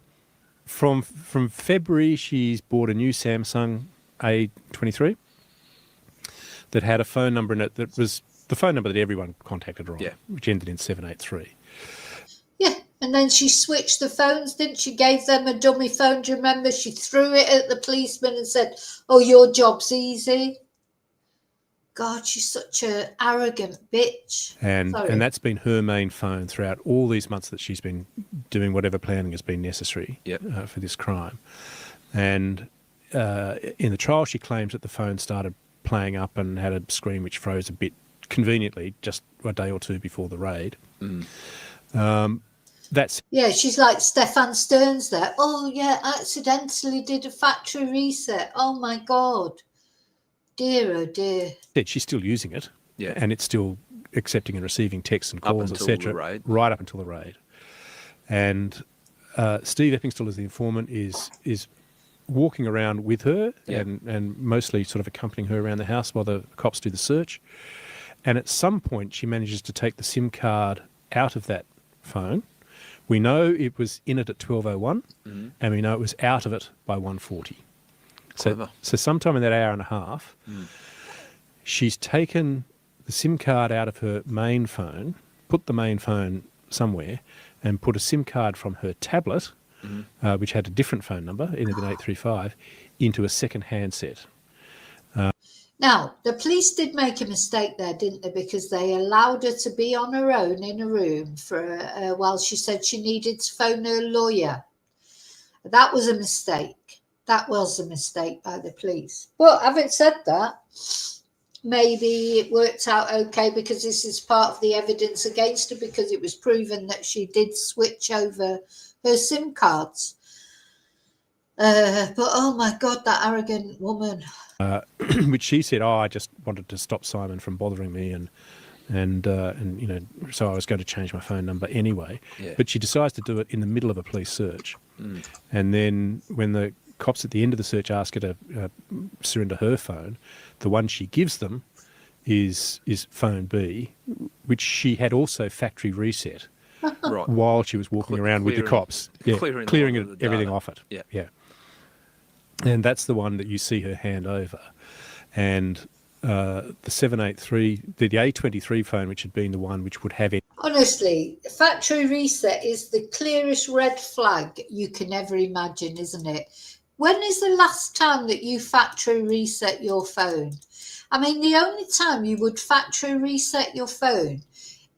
from February, she's bought a new Samsung A23 that had a phone number in it that was the phone number that everyone contacted her on, which ended in 783. Yeah, and then she switched the phones, didn't she? Gave them a dummy phone. Do you remember? She threw it at the policeman and said, oh, your job's easy. God, she's such a arrogant bitch. And Sorry. that's been her main phone throughout all these months that she's been doing whatever planning has been necessary for this crime. And in the trial, she claims that the phone started playing up and had a screen which froze a bit conveniently just a day or two before the raid. Yeah, she's like Stefan Stearns there. Oh, yeah, accidentally did a factory reset. Oh, my God. Dear, oh, dear. She's still using it, Yeah. and it's still accepting and receiving texts and calls, until the etc., raid. right up until the raid. And Steve Eppingstall, as the informant, is walking around with her and mostly sort of accompanying her around the house while the cops do the search. And at some point, she manages to take the SIM card out of that phone. We know it was in it at 12:01, and we know it was out of it by 1:40. So sometime in that hour and a half, she's taken the SIM card out of her main phone, put the main phone somewhere, and put a SIM card from her tablet, which had a different phone number, ended in 835, into a second handset. Now, the police did make a mistake there, didn't they? Because they allowed her to be on her own in a room for while she said she needed to phone her lawyer. That was a mistake. That was a mistake by the police. But having said that, maybe it worked out okay because this is part of the evidence against her, because it was proven that she did switch over her SIM cards. But oh my God, that arrogant woman. Which she said, I just wanted to stop Simon from bothering me, and you know, so I was going to change my phone number anyway. Yeah. But she decides to do it in the middle of a police search. And then when the cops at the end of the search ask her to surrender her phone, the one she gives them is phone B, which she had also factory reset Right. while she was walking around with the cops. Clearing everything off it. Yeah. And that's the one that you see her hand over. And the 783, the A23 phone, which had been the one which would have it. Honestly, factory reset is the clearest red flag you can ever imagine, isn't it? When is the last time that you factory reset your phone? I mean, the only time you would factory reset your phone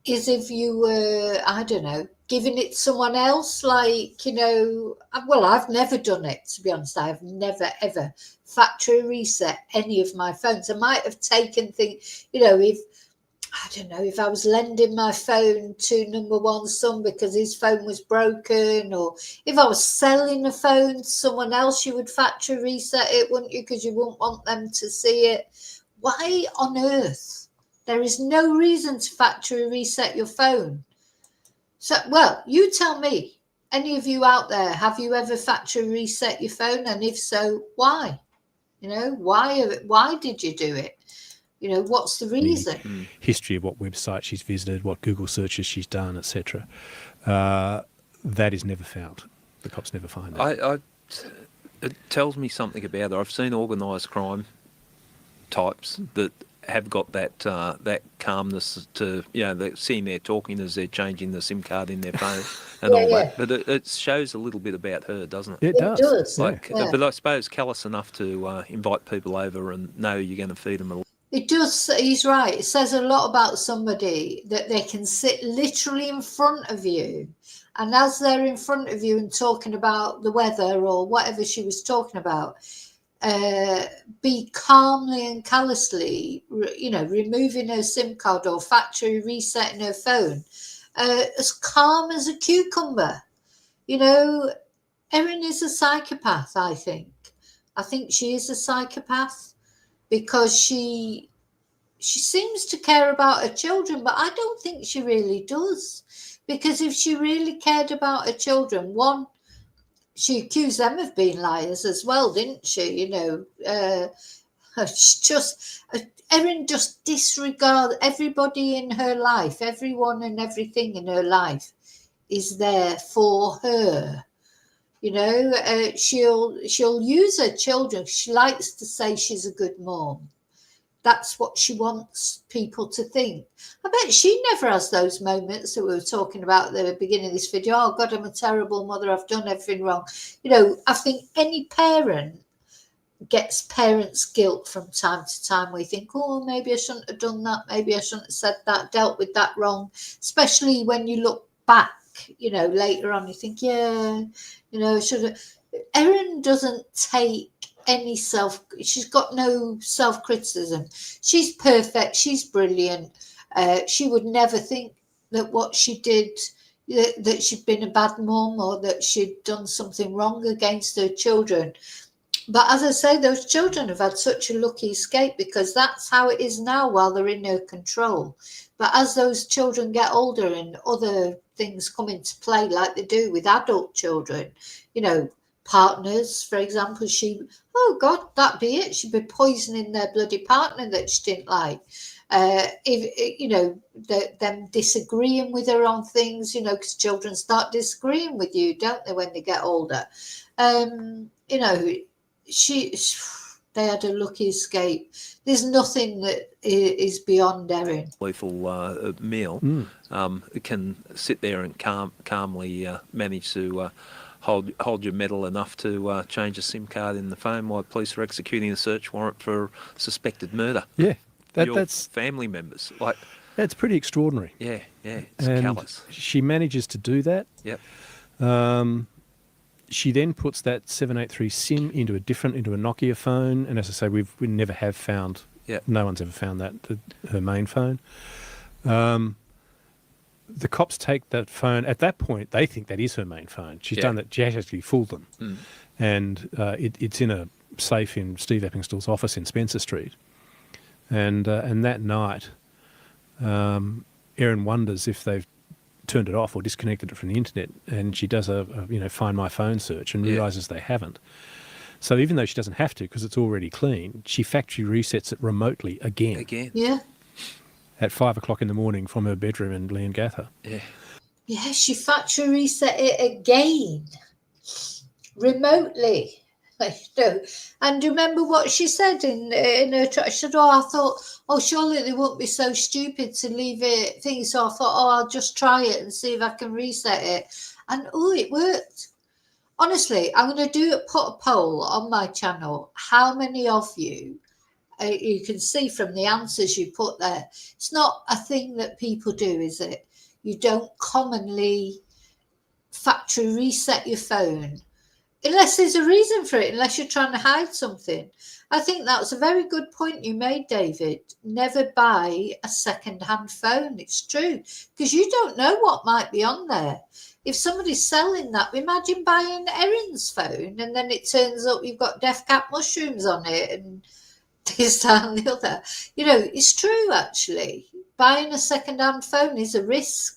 is if you were, I don't know, giving it to someone else, like, you know, well, I've never done it, to be honest. I've never, ever factory reset any of my phones. I might have taken things, you know, if, I don't know, if I was lending my phone to number one son because his phone was broken, or if I was selling a phone to someone else, you would factory reset it, wouldn't you? Because you wouldn't want them to see it. Why on earth? There is no reason to factory reset your phone. So, well, you tell me, any of you out there, have you ever factory reset your phone? And if so, why? You know, why did you do it? You know, what's the reason? History of what website she's visited, what Google searches she's done, etc. That is never found. The cops never find that. It tells me something about her. I've seen organised crime types that have got that that calmness to, you know, they're sitting there talking as they're changing the SIM card in their phone and all that. But it shows a little bit about her, doesn't it? It does. Like, but I suppose callous enough to invite people over and know you're going to feed them. It does. He's right. It says a lot about somebody that they can sit literally in front of you, and as they're in front of you and talking about the weather or whatever she was talking about, be calmly and callously, you know, removing her SIM card or factory resetting her phone, as calm as a cucumber. You know, Erin is a psychopath, I think. I think she is a psychopath because she seems to care about her children, but I don't think she really does. Because if she really cared about her children, one, she accused them of being liars as well, didn't she? You know, Erin just disregards everybody in her life. Everyone and everything in her life is there for her. You know, she'll use her children. She likes to say she's a good mom. That's what she wants people to think. I bet she never has those moments that we were talking about at the beginning of this video. Oh, God, I'm a terrible mother. I've done everything wrong. You know, I think any parent gets parents' guilt from time to time. We think, oh, maybe I shouldn't have done that. Maybe I shouldn't have said that, dealt with that wrong. Especially when you look back, later on, you think, yeah, should have. Erin doesn't take any she's got no self-criticism. She's perfect. She's brilliant. She would never think that what she did, that she'd been a bad mum or that she'd done something wrong against her children. But as I say, those children have had such a lucky escape because that's how it is now while they're in her control. But as those children get older and other things come into play, like they do with adult children, partners, for example, oh God, that'd be it. She'd be poisoning their bloody partner that she didn't like. Them disagreeing with her on things, because children start disagreeing with you, don't they, when they get older? They had a lucky escape. There's nothing that is beyond Erin. Lethal meal can sit there and calmly manage to hold your mettle enough to change a SIM card in the phone while police are executing a search warrant for suspected murder. Yeah, that's family members. That's pretty extraordinary. Yeah, it's callous. She manages to do that. Yep. She then puts that 783 SIM into a Nokia phone, and as I say, we never have found. Yep. No one's ever found that her main phone. The cops take that phone. At that point, they think that is her main phone. She's done that. She actually fooled them, and it's in a safe in Steve Eppingstall's office in Spencer Street. And that night, Erin wonders if they've turned it off or disconnected it from the internet, and she does a Find My Phone search and realises they haven't. So even though she doesn't have to because it's already clean, she factory resets it remotely again. Yeah. At 5 o'clock in the morning from her bedroom in Leongatha. Yeah. Yeah, she factory reset it again, remotely. And remember what she said in her she said, I thought, surely they won't be so stupid to leave it thingy. So I thought, I'll just try it and see if I can reset it. And it worked. Honestly, I'm going to put a poll on my channel. How many of you can see from the answers you put there, it's not a thing that people do, is it? You don't commonly factory reset your phone unless there's a reason for it, unless you're trying to hide something. I think that was a very good point you made, David. Never buy a second-hand phone. It's true, because you don't know what might be on there. If somebody's selling that, imagine buying Erin's phone and then it turns up you've got death cap mushrooms on it and this, that and the other. It's true, actually. Buying a second-hand phone is a risk.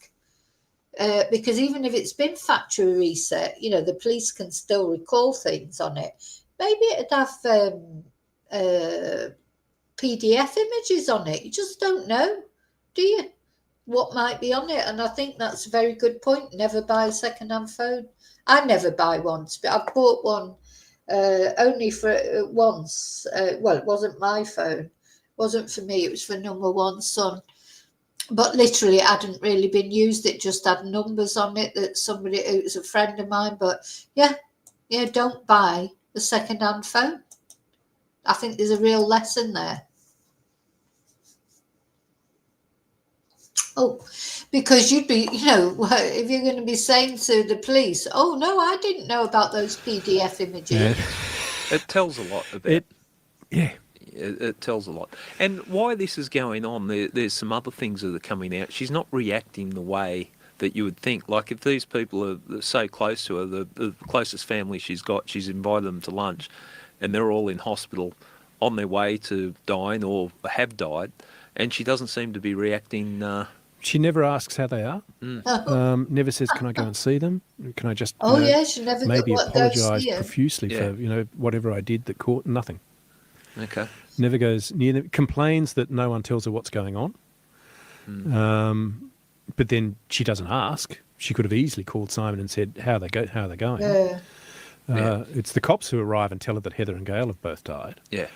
Because even if it's been factory reset, the police can still recall things on it. Maybe it'd have PDF images on it. You just don't know, do you? What might be on it? And I think that's a very good point. Never buy a second-hand phone. I never buy one, but I bought one only for once. Well, it wasn't my phone. It wasn't for me. It was for number one's son. But literally, it hadn't really been used. It just had numbers on it that it was a friend of mine. But yeah, don't buy a second-hand phone. I think there's a real lesson there. Oh, because you'd be, if you're going to be saying to the police, oh, no, I didn't know about those PDF images. Yeah. It tells a lot about it. Yeah. It tells a lot. And why this is going on, there's some other things that are coming out. She's not reacting the way that you would think. Like if these people are so close to her, the closest family she's got, she's invited them to lunch and they're all in hospital on their way to dying or have died, and she doesn't seem to be reacting. She never asks how they are. Never says, can I go and see them? Can I just she never maybe apologise profusely for whatever I did that caught nothing. Okay. Never goes near them. Complains that no one tells her what's going on. But then she doesn't ask. She could have easily called Simon and said how are they going. It's the cops who arrive and tell her that Heather and Gail have both died. Yeah.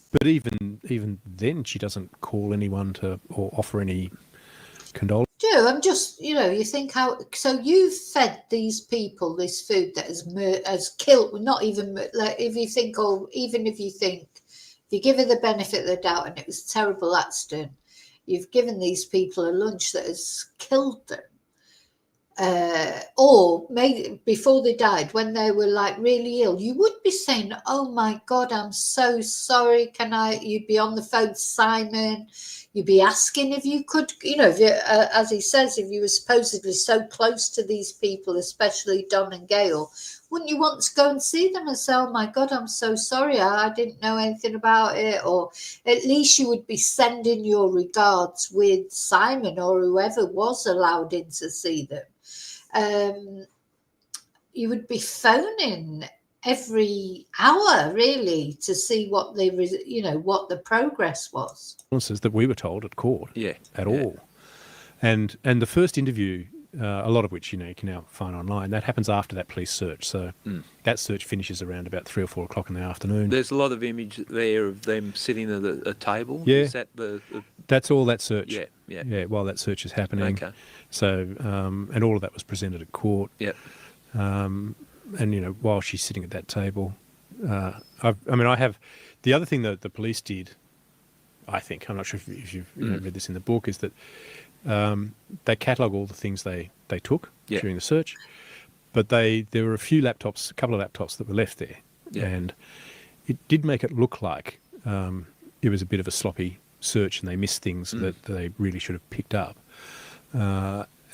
But even then, she doesn't call anyone or offer any condolence. Do you I'm just, you think how. So you've fed these people this food that has killed. Not even like if you think, or even if you give it the benefit of the doubt, and it was a terrible accident, you've given these people a lunch that has killed them. Or maybe before they died, when they were like really ill, you would be saying, "Oh my God, I'm so sorry. You'd be on the phone to Simon. You'd be asking if you could, as he says, if you were supposedly so close to these people, especially Don and Gail, wouldn't you want to go and see them and say, "Oh my God, I'm so sorry. I didn't know anything about it." Or at least you would be sending your regards with Simon or whoever was allowed in to see them. You would be phoning every hour really to see what the progress was. That we were told at court, all, and the first interview, a lot of which you can now find online, that happens after that police search. So that search finishes around about 3 or 4 o'clock in the afternoon. There's a lot of image there of them sitting at a table. Yeah, is that that's all that search. Yeah. While that search is happening. Okay. So and all of that was presented at court. Yeah. And while she's sitting at that table, I have the other thing that the police did. I think, I'm not sure if you've read this in the book, is that they catalogue all the things they took during the search, but there were a couple of laptops that were left there, and it did make it look like it was a bit of a sloppy search and they missed things that they really should have picked up.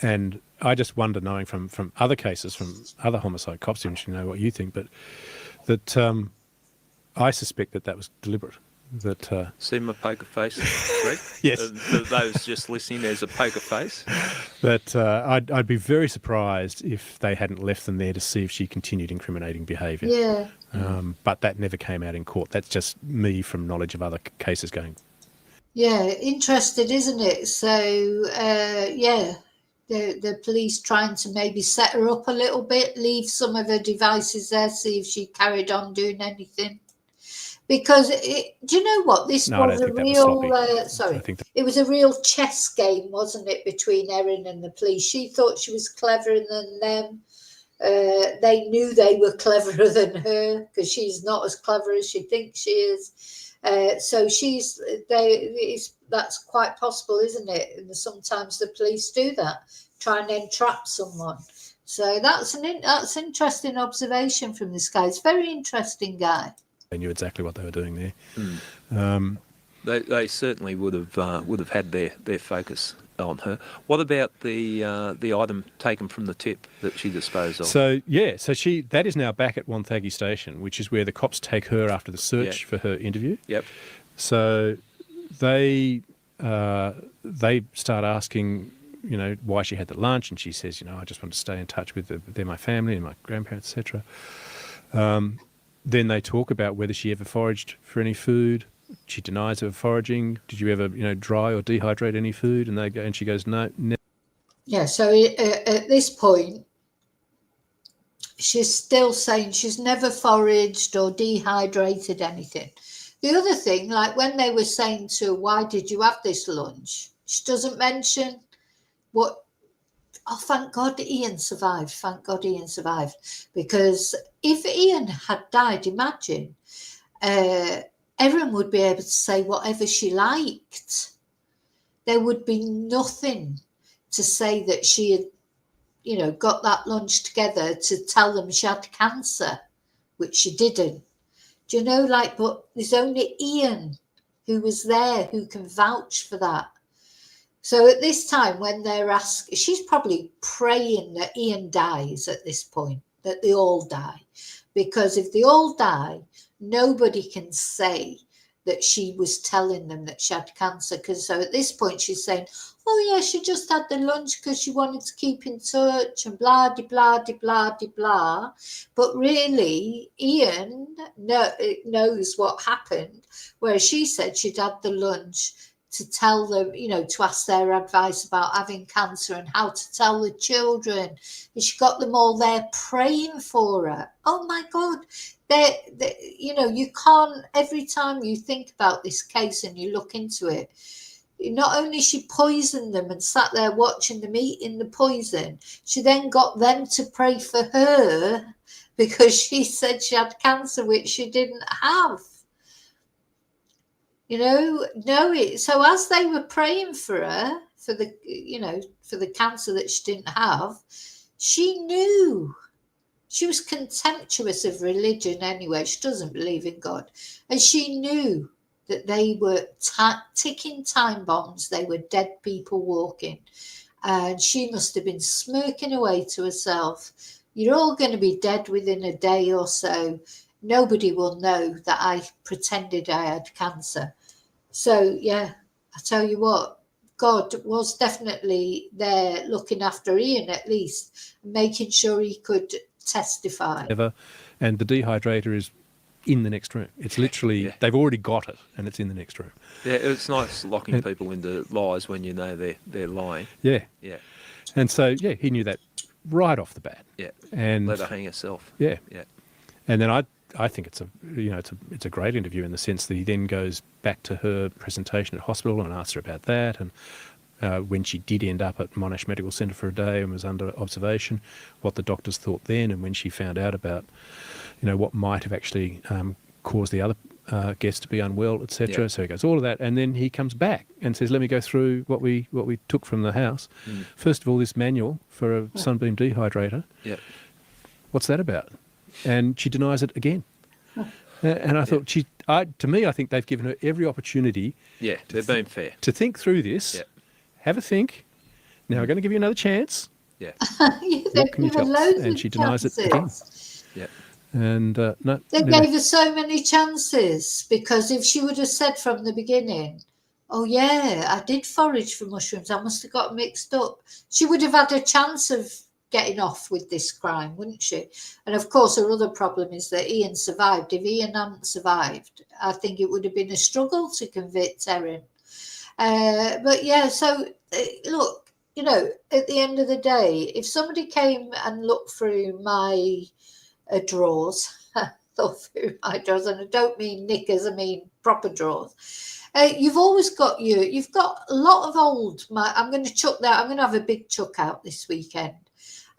And I just wonder, knowing from other cases, from other homicide cops, interesting to know what you think, but that I suspect that was deliberate. See my poker face, Greg? Yes. For those just listening, there's a poker face. But I'd be very surprised if they hadn't left them there to see if she continued incriminating behaviour. Yeah. But that never came out in court. That's just me from knowledge of other cases going. Yeah, interested, isn't it? So, the police trying to maybe set her up a little bit, leave some of her devices there, see if she carried on doing anything. Because do you know what? This was a real. It was a real chess game, wasn't it, between Erin and the police? She thought she was cleverer than them. They knew they were cleverer than her because she's not as clever as she thinks she is. So that's quite possible, isn't it? And sometimes the police do that, try and entrap someone. So that's an interesting observation from this guy. It's a very interesting guy. They knew exactly what they were doing there. They certainly would have had their focus on her. What about the item taken from the tip that she disposed of? So that is now back at Wonthaggi Station, which is where the cops take her after the search for her interview. Yep. So they start asking, why she had the lunch, and she says, I just want to stay in touch with they're my family and my grandparents, etc. Then they talk about whether she ever foraged for any food. She denies ever foraging. Did you ever, dry or dehydrate any food? And she goes, no, never. Yeah. So at this point, she's still saying she's never foraged or dehydrated anything. The other thing, like when they were saying to her, why did you have this lunch? She doesn't mention what. Oh, thank God Ian survived. Thank God Ian survived. Because if Ian had died, imagine, Erin would be able to say whatever she liked. There would be nothing to say that she had, got that lunch together to tell them she had cancer, which she didn't. Do you know, but there's only Ian who was there who can vouch for that. So at this time, when they're asking, she's probably praying that Ian dies at this point, that they all die. Because if they all die, nobody can say that she was telling them that she had cancer. So at this point, she's saying, oh, yeah, she just had the lunch because she wanted to keep in touch and blah, de, blah, de, blah, de, blah. But really, Ian knows what happened, whereas she said she'd had the lunch to tell them, to ask their advice about having cancer and how to tell the children. And she got them all there praying for her. Oh, my God. You can't, every time you think about this case and you look into it, not only she poisoned them and sat there watching them eating the poison, she then got them to pray for her because she said she had cancer, which she didn't have. So as they were praying for her for the cancer that she didn't have, she knew. She was contemptuous of religion anyway. She doesn't believe in God. And she knew that they were ticking time bombs. They were dead people walking. And she must have been smirking away to herself. You're all going to be dead within a day or so. Nobody will know that I pretended I had cancer. So, yeah, I tell you what, God was definitely there looking after Ian, at least, making sure he could testify. And the dehydrator is in the next room. It's literally, they've already got it and it's in the next room. Yeah, it's nice locking people into lies when you know they're lying. Yeah. Yeah. And so, yeah, he knew that right off the bat. Yeah. And let her hang herself. Yeah. Yeah. And then I think it's a great interview in the sense that he then goes back to her presentation at hospital and asks her about that, and when she did end up at Monash Medical Centre for a day and was under observation, what the doctors thought then, and when she found out about, what might have actually caused the other guests to be unwell, etc. Yeah. So he goes all of that, and then he comes back and says, "Let me go through what we took from the house. First of all, this manual for a sunbeam dehydrator. Yeah. What's that about?" And she denies it again. And I thought, to me, I think they've given her every opportunity. Yeah, they've been fair. To think through this, have a think. Now I'm going to give you another chance. Yeah. What can you tell us? And she denies it again. Yeah. And no. They gave her so many chances, because if she would have said from the beginning, "Oh yeah, I did forage for mushrooms, I must have got mixed up," she would have had a chance of getting off with this crime, wouldn't she? And of course, her other problem is that Ian survived. If Ian hadn't survived, I think it would have been a struggle to convict Erin. But yeah, so look, at the end of the day, if somebody came and looked through my drawers, thought through my drawers, and I don't mean knickers, I mean proper drawers. You've always got you've got a lot of old. I'm going to chuck that. I'm going to have a big chuck out this weekend.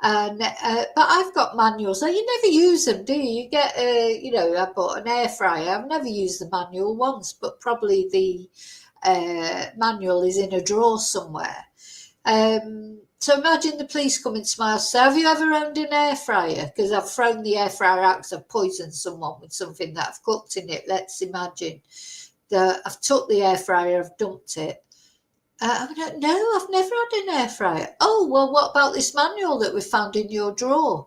And but I've got manuals. So you never use them, do you? You get, I bought an air fryer. I've never used the manual once, but probably the manual is in a drawer somewhere. So imagine the police come into my house. So have you ever owned an air fryer? Because I've thrown the air fryer out because I've poisoned someone with something that I've cooked in it. Let's imagine that I've took the air fryer, I've dumped it. No, I've never had an air fryer. Oh, well, what about this manual that we found in your drawer?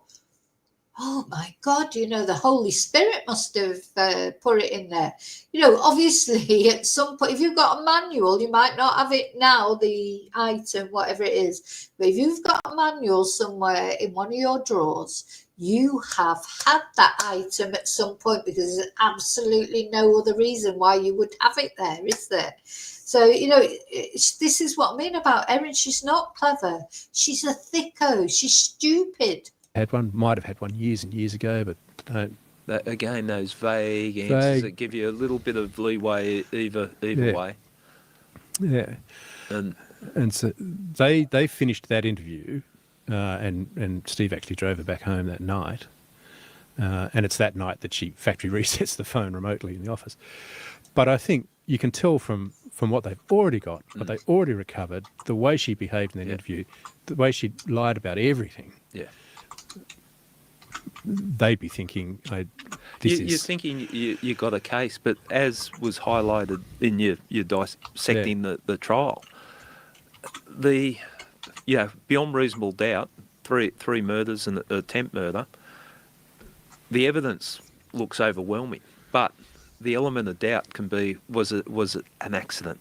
Oh, my God, the Holy Spirit must have put it in there. Obviously, at some point, if you've got a manual, you might not have it now, the item, whatever it is. But if you've got a manual somewhere in one of your drawers, you have had that item at some point, because there's absolutely no other reason why you would have it there, is there? So, this is what I mean about Erin. She's not clever. She's a thicko. She's stupid. Might have had one years and years ago, but don't. Again, those vague answers that give you a little bit of leeway either way. Yeah. And so they finished that interview, and Steve actually drove her back home that night. And it's that night that she factory resets the phone remotely in the office. But I think you can tell from what they've already got, what they already recovered, the way she behaved in that interview, the way she lied about everything. Yeah. They'd be thinking, you're thinking you got a case, but as was highlighted in your dissecting the trial, beyond reasonable doubt, three murders and attempt murder, the evidence looks overwhelming, but the element of doubt can be, was it an accident?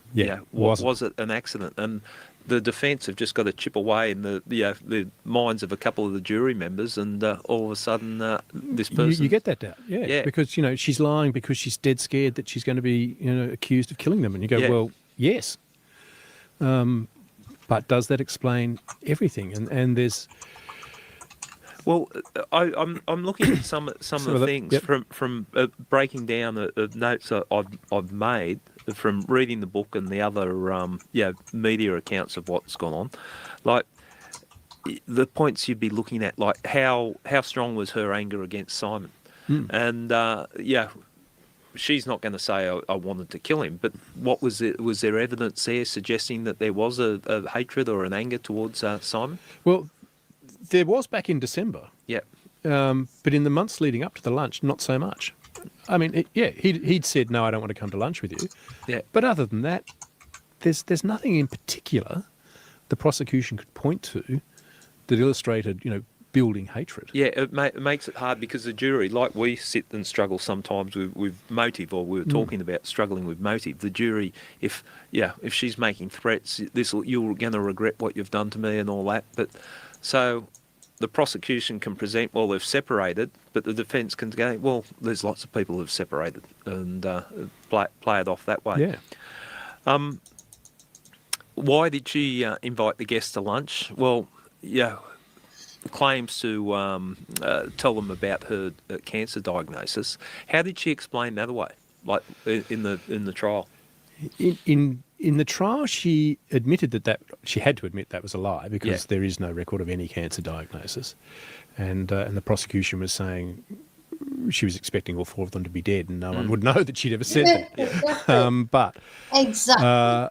Was it an accident? And the defence have just got to chip away in the minds of a couple of the jury members, and all of a sudden this person... You get that doubt, because, she's lying because she's dead scared that she's going to be, accused of killing them. And you go, well, yes. But does that explain everything? And there's... Well, I'm looking at some of the things from breaking down the notes that I've made from reading the book and the other media accounts of what's gone on, like the points you'd be looking at, like how strong was her anger against Simon, and she's not going to say I wanted to kill him, but what was it? Was there evidence there suggesting that there was a hatred or an anger towards Simon? Well, there was back in December. Yeah. But in the months leading up to the lunch, not so much. I mean, he'd said, no, I don't want to come to lunch with you. Yeah. But other than that, there's nothing in particular the prosecution could point to that illustrated, building hatred. Yeah, it makes it hard because the jury, like we sit and struggle sometimes with motive, or we were talking about struggling with motive. The jury, if she's making threats, you're going to regret what you've done to me and all that. But so the prosecution can present, well, they've separated, but the defence can go, well, there's lots of people who've separated, and play it off that way. Yeah. Why did she invite the guests to lunch? Well, claims to tell them about her cancer diagnosis. How did she explain that away? Like in the trial? In the trial, she admitted that she had to admit that was a lie because there is no record of any cancer diagnosis, and the prosecution was saying she was expecting all four of them to be dead, and no one would know that she'd ever said that. Exactly. But exactly.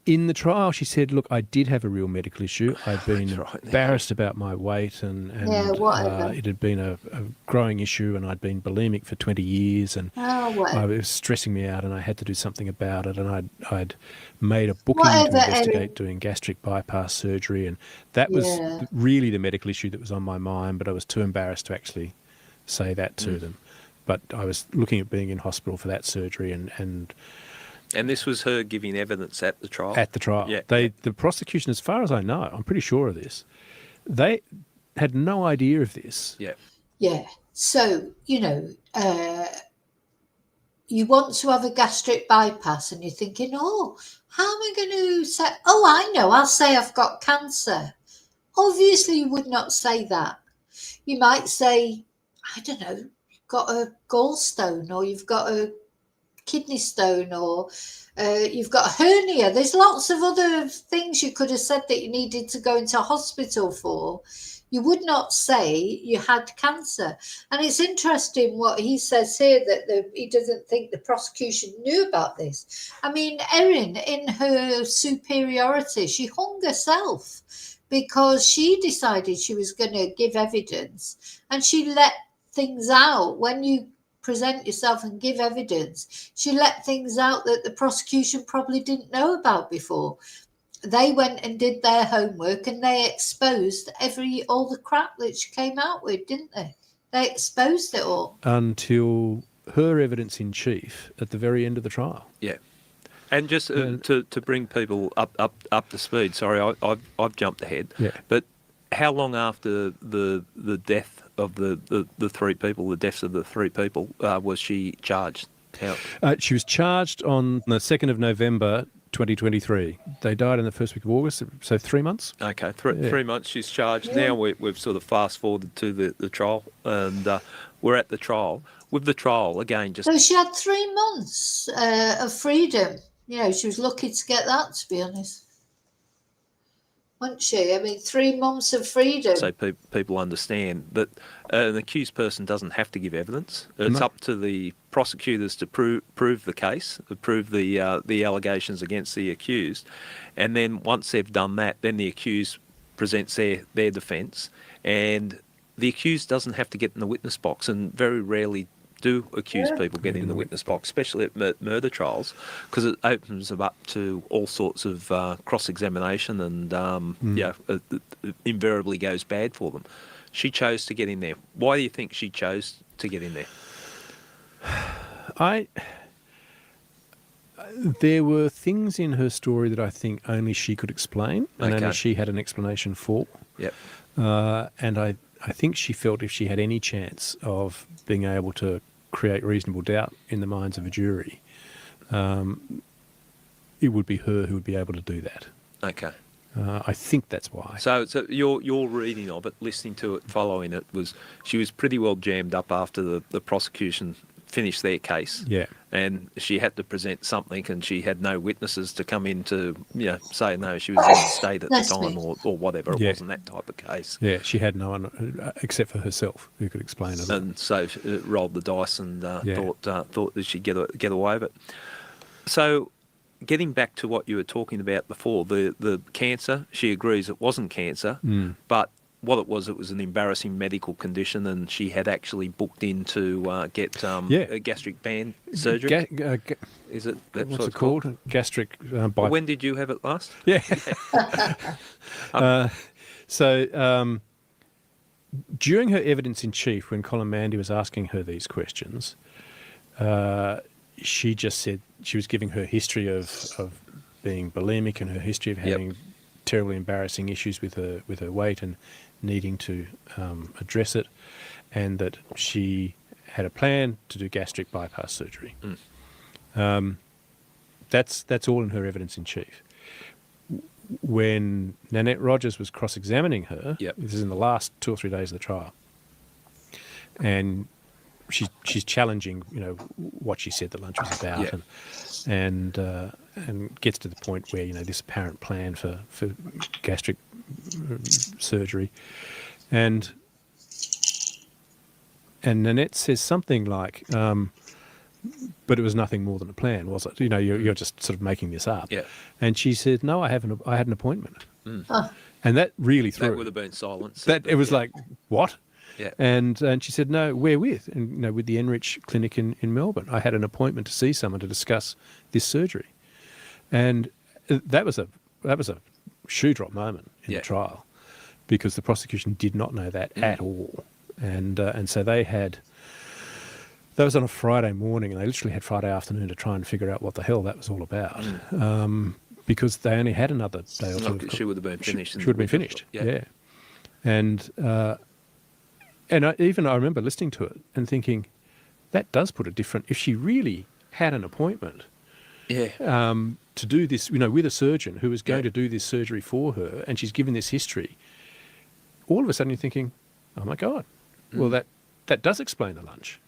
In the trial, she said, look, I did have a real medical issue. I'd been embarrassed about my weight and it had been a growing issue, and I'd been bulimic for 20 years and it was stressing me out, and I had to do something about it, and I'd made a booking to investigate doing gastric bypass surgery, and that was really the medical issue that was on my mind, but I was too embarrassed to actually say that to them. But I was looking at being in hospital for that surgery And this was her giving evidence at the trial? At the trial. Yeah. The prosecution, as far as I know, I'm pretty sure of this, they had no idea of this. Yeah. Yeah. So, you want to have a gastric bypass and you're thinking, how am I going to say, I know, I'll say I've got cancer. Obviously, you would not say that. You might say, I don't know, you've got a gallstone, or you've got a kidney stone, or you've got a hernia. There's lots of other things you could have said that you needed to go into hospital for. You would not say you had cancer. And it's interesting what he says here, that he doesn't think the prosecution knew about this. I mean, Erin, in her superiority, she hung herself because she decided she was going to give evidence, and she let things out. When you present yourself and give evidence, she let things out that the prosecution probably didn't know about before. They went and did their homework, and they exposed all the crap that she came out with, didn't they? They exposed it all. Until her evidence in chief at the very end of the trial. Yeah. And just to bring people up to speed, sorry, I've jumped ahead. Yeah. But how long after the death of the three people, the deaths of the three people, was she charged? She was charged on the 2nd of November 2023. They died in the first week of August, so 3 months. Okay, 3 months she's charged. Yeah. Now we've sort of fast-forwarded to the trial, and we're at the trial. With the trial, again, So she had 3 months of freedom. She was lucky to get that, to be honest. Wasn't she? I mean, 3 months of freedom. So people understand that an accused person doesn't have to give evidence. It's up to the prosecutors to prove the case, prove the allegations against the accused, and then once they've done that, then the accused presents their defence, and the accused doesn't have to get in the witness box, and very rarely do accuse people get in the witness box, especially at murder trials, because it opens them up to all sorts of cross-examination, and it invariably goes bad for them. She chose to get in there. Why do you think she chose to get in there? There were things in her story that I think only she could explain, and only she had an explanation for. Yep. And I think she felt if she had any chance of being able to create reasonable doubt in the minds of a jury, it would be her who would be able to do that. Okay. I think that's why. So your reading of it, listening to it, following it, was she was pretty well jammed up after the prosecution finished their case. Yeah. And she had to present something, and she had no witnesses to come in to, say no, she was in the state at the time or whatever. It wasn't that type of case. Yeah, she had no one except for herself who could explain it. And so she rolled the dice and thought that she'd get away with it. So, getting back to what you were talking about before, the cancer, she agrees it wasn't cancer, but what it was an embarrassing medical condition, and she had actually booked in to get a gastric band surgery. Is it? That's what's it called? Gastric. When did you have it last? Yeah. So during her evidence in chief, when Colin Mandy was asking her these questions, she just said she was giving her history of being bulimic and her history of having terribly embarrassing issues with her weight and needing to address it, and that she had a plan to do gastric bypass surgery. That's all in her evidence in chief. When Nanette Rogers was cross-examining her, this is in the last 2 or 3 days of the trial, and she's challenging, what she said the lunch was about, and gets to the point where this apparent plan for gastric surgery, and Nanette says something like, "But it was nothing more than a plan, was it? You're just sort of making this up." Yeah. And she said, "No, I had an appointment," and that really threw. That would have been silence. That it was like, what? Yeah. And she said, "No, where with?" And with the Enrich Clinic in Melbourne. I had an appointment to see someone to discuss this surgery, and that was a shoe drop moment in the trial, because the prosecution did not know that at all, and so that was on a Friday morning, and they literally had Friday afternoon to try and figure out what the hell that was all about, because they only had another day or two. She would have been finished. She would have been finished. Yeah. And I remember listening to it and thinking, that does put it different. If she really had an appointment to do this, with a surgeon who was going to do this surgery for her, and she's given this history, all of a sudden you're thinking, oh my God, well, that does explain the lunch.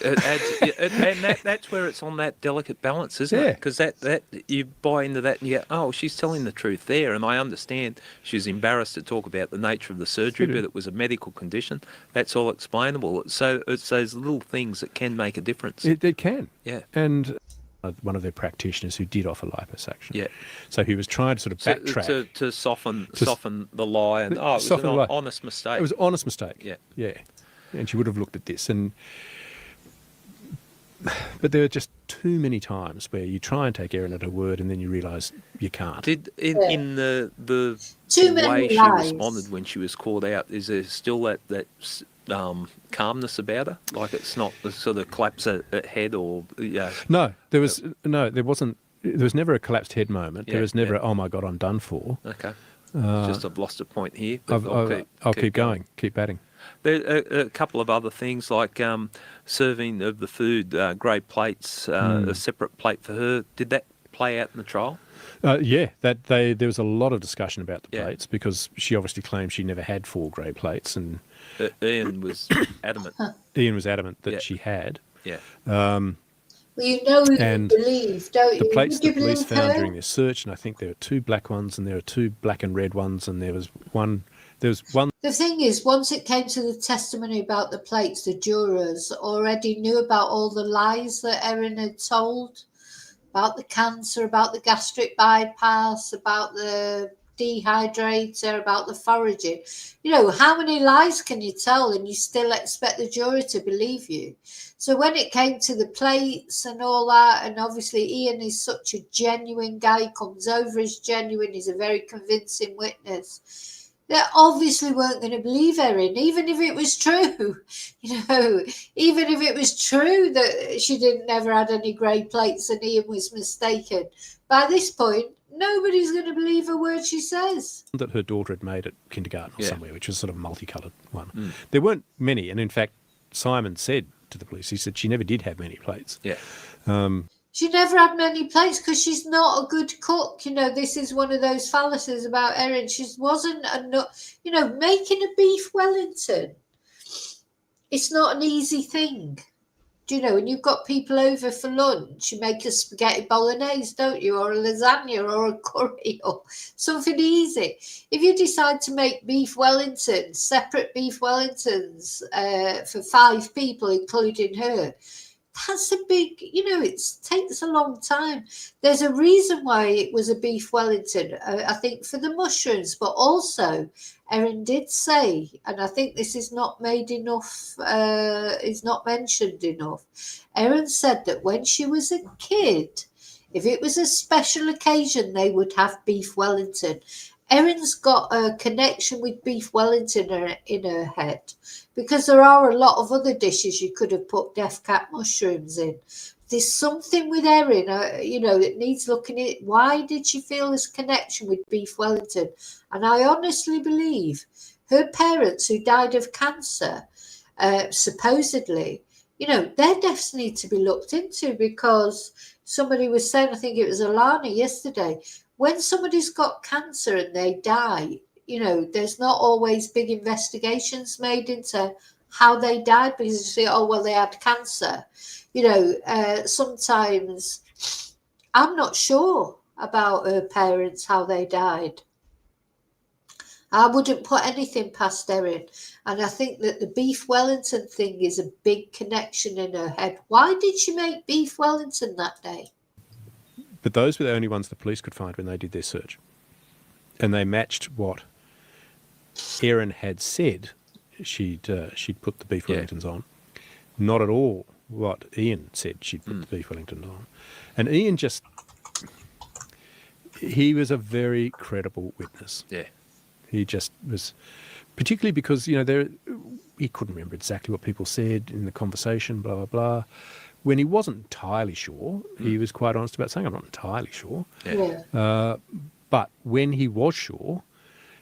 And that's where it's on that delicate balance, isn't it? Because that you buy into that and you go, oh, she's telling the truth there, and I understand she's embarrassed to talk about the nature of the surgery, but it was a medical condition. That's all explainable. So it's those little things that can make a difference. It can. Yeah. And one of their practitioners who did offer liposuction. Yeah. So he was trying to sort of backtrack to soften the lie, and it was an honest mistake. It was an honest mistake. Yeah. Yeah. And she would have looked at this, but there are just too many times where you try and take Erin at her word and then you realise you can't. In the too way she lies. responded when she was called out, is there still that calmness about her? Like it's not the sort of collapse at head or No, there wasn't. There was never a collapsed head moment. There was never oh my God, I'm done for. Okay. Just I've lost a point here. But I'll keep going. Keep batting. There are a couple of other things like serving of the food, grey plates, a separate plate for her. Did that play out in the trial? There was a lot of discussion about the plates because she obviously claimed she never had 4 grey plates, and Ian was adamant. Ian was adamant that she had. Yeah. Well, you know who you believe, don't you? The plates the police found her? during their search, and I think there were 2 black ones and there were 2 black and red ones, and there was one. The thing is, once it came to the testimony about the plates, the jurors already knew about all the lies that Erin had told about the cancer, about the gastric bypass, about the dehydrator, about the foraging. How many lies can you tell and you still expect the jury to believe you? So when it came to the plates and all that, and obviously Ian is such a genuine guy, he comes over as genuine, he's a very convincing witness. They obviously weren't going to believe Erin, even if it was true. Even if it was true that she never had any grey plates and Ian was mistaken. By this point, nobody's going to believe a word she says. That her daughter had made at kindergarten or somewhere, which was sort of a multicoloured one. There weren't many, and in fact, Simon said to the police, he said she never did have many plates. Yeah. She never had many plates because she's not a good cook. This is one of those fallacies about Erin. She wasn't making a beef Wellington. It's not an easy thing. When you've got people over for lunch, you make a spaghetti bolognese, don't you? Or a lasagna or a curry or something easy. If you decide to make beef Wellingtons, separate beef Wellingtons for 5 people, including her, that's a big, it takes a long time. There's a reason why it was a beef Wellington, I think, for the mushrooms, but also Erin did say, and I think this is not made enough, is not mentioned enough. Erin said that when she was a kid, if it was a special occasion, they would have beef Wellington. Erin's got a connection with beef Wellington in her head, because there are a lot of other dishes you could have put death cat mushrooms in. There's something with Erin, that needs looking at. Why did she feel this connection with beef Wellington? And I honestly believe her parents, who died of cancer, supposedly, their deaths need to be looked into, because somebody was saying, I think it was Alana yesterday, when somebody's got cancer and they die, there's not always big investigations made into how they died, because you say, oh, well, they had cancer. Sometimes I'm not sure about her parents, how they died. I wouldn't put anything past Erin. And I think that the beef Wellington thing is a big connection in her head. Why did she make beef Wellington that day? But those were the only ones the police could find when they did their search. And they matched what Erin had said she'd put the beef Wellingtons on. Not at all what Ian said she'd put the beef Wellingtons on. And Ian he was a very credible witness. Yeah. He just was, particularly because, he couldn't remember exactly what people said in the conversation, blah, blah, blah. When he wasn't entirely sure, he was quite honest about saying, I'm not entirely sure. Yeah. But when he was sure,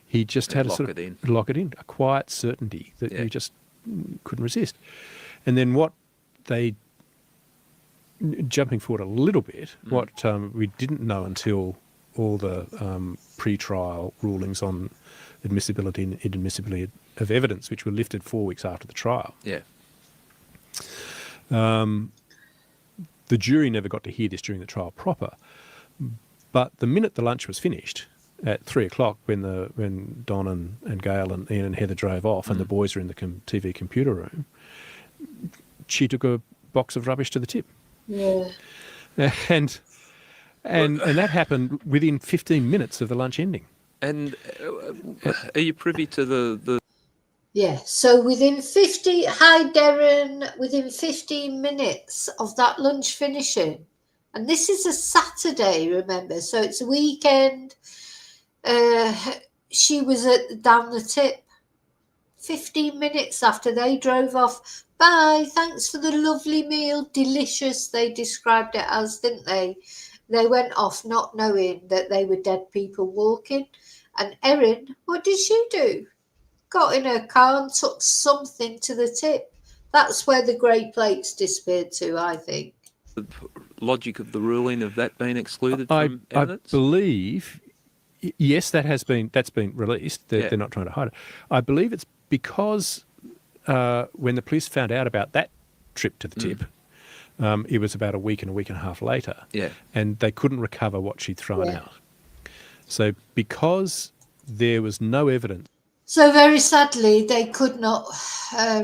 he just had lock it in, a quiet certainty that you just couldn't resist. And then jumping forward a little bit, what we didn't know until all the pre-trial rulings on admissibility and inadmissibility of evidence, which were lifted 4 weeks after the trial. Yeah. The jury never got to hear this during the trial proper. But the minute the lunch was finished, at 3:00, when Don and Gail and Ian and Heather drove off and the boys were in the TV computer room, she took a box of rubbish to the tip. Yeah. And that happened within 15 minutes of the lunch ending. And are you privy to the Yeah, so within 15 minutes of that lunch finishing, and this is a Saturday, remember, so it's a weekend, she was down the tip. 15 minutes after they drove off. Bye, thanks for the lovely meal, delicious, they described it as, didn't they? They went off not knowing that they were dead people walking. And Erin, what did she do? Got in her car and took something to the tip. That's where the grey plates disappeared to, I think. The logic of the ruling of that being excluded from evidence? I believe, yes, that's been released. They're not trying to hide it. I believe it's because when the police found out about that trip to the tip, it was about a week and a half later. Yeah. And they couldn't recover what she'd thrown out. So because there was no evidence. So very sadly, they could not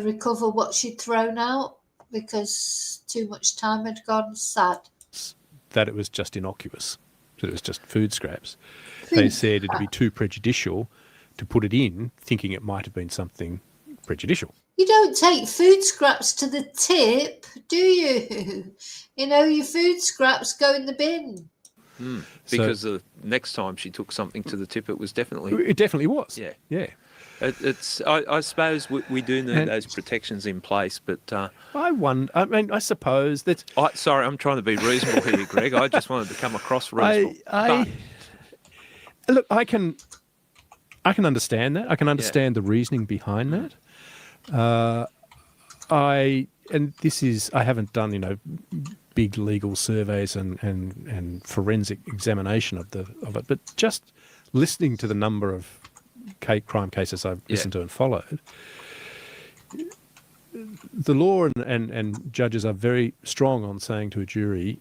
recover what she'd thrown out because too much time had gone. Sad. That it was just innocuous, that it was just food scraps. They said it'd be too prejudicial to put it in, thinking it might have been something prejudicial. You don't take food scraps to the tip, do you? Your food scraps go in the bin. Because the next time she took something to the tip, it was definitely... It definitely was. Yeah. Yeah. I suppose we do need those protections in place, but... I suppose that... Sorry, I'm trying to be reasonable here, Greg. I just wanted to come across reasonable. Look, I can understand that. I can understand the reasoning behind that. I and this is, I haven't done, big legal surveys and forensic examination of it, but just listening to the number of crime cases I've listened to and followed, the law and judges are very strong on saying to a jury,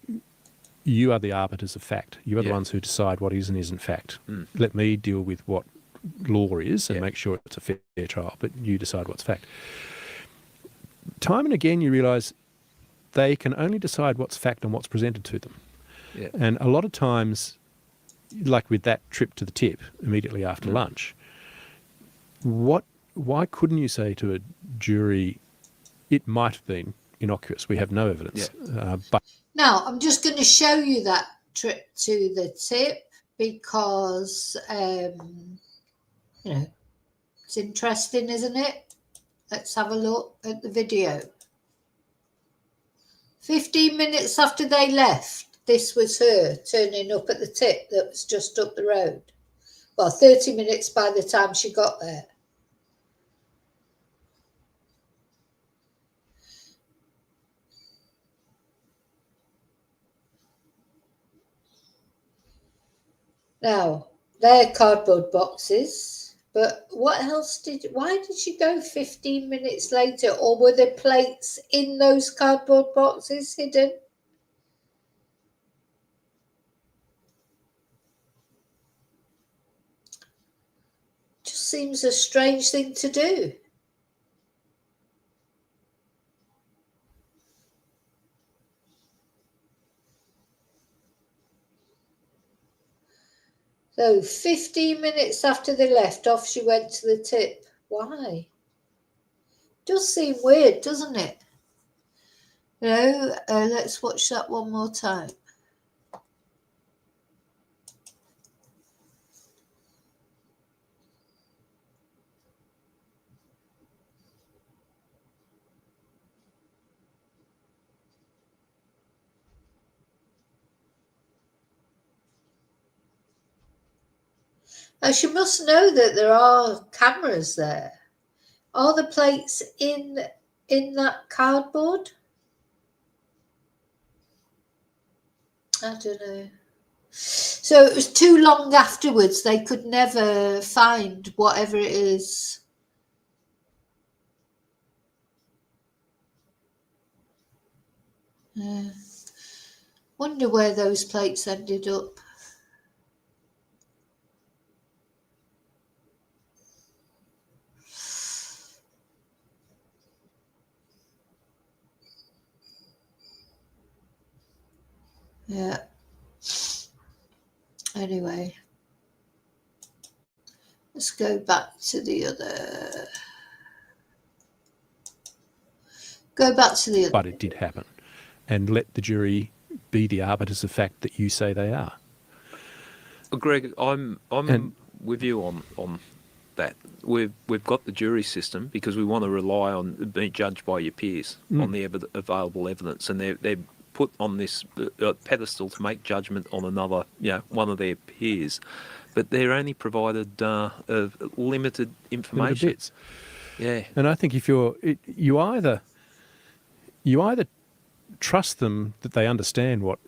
you are the arbiters of fact. You are the ones who decide what is and isn't fact. Let me deal with what law is and make sure it's a fair trial, but you decide what's fact. Time and again you realise they can only decide what's fact and what's presented to them. Yeah. And a lot of times, like with that trip to the tip immediately after lunch, why couldn't you say to a jury, it might have been innocuous, we have no evidence. But now, I'm just going to show you that trip to the tip because, it's interesting, isn't it? Let's have a look at the video. 15 minutes after they left, this was her turning up at the tip that was just up the road. Well, 30 minutes by the time she got there. Now, they're cardboard boxes, but why did she go 15 minutes later? Or were there plates in those cardboard boxes hidden? Just seems a strange thing to do. So 15 minutes after they left, off she went to the tip. Why? Does seem weird, doesn't it? Let's watch that one more time. Now, she must know that there are cameras there. Are the plates in that cardboard? I don't know. So it was too long afterwards. They could never find whatever it is. Wonder where those plates ended up. Yeah. Anyway, let's go back to the other. But it did happen, and let the jury be the arbiters of fact that you say they are. Greg, I'm with you on that. We've got the jury system because we want to rely on being judged by your peers on the available evidence, and they're put on this pedestal to make judgment on another, one of their peers, but they're only provided limited information. Limited bits. Yeah, and I think if you either trust them that they understand what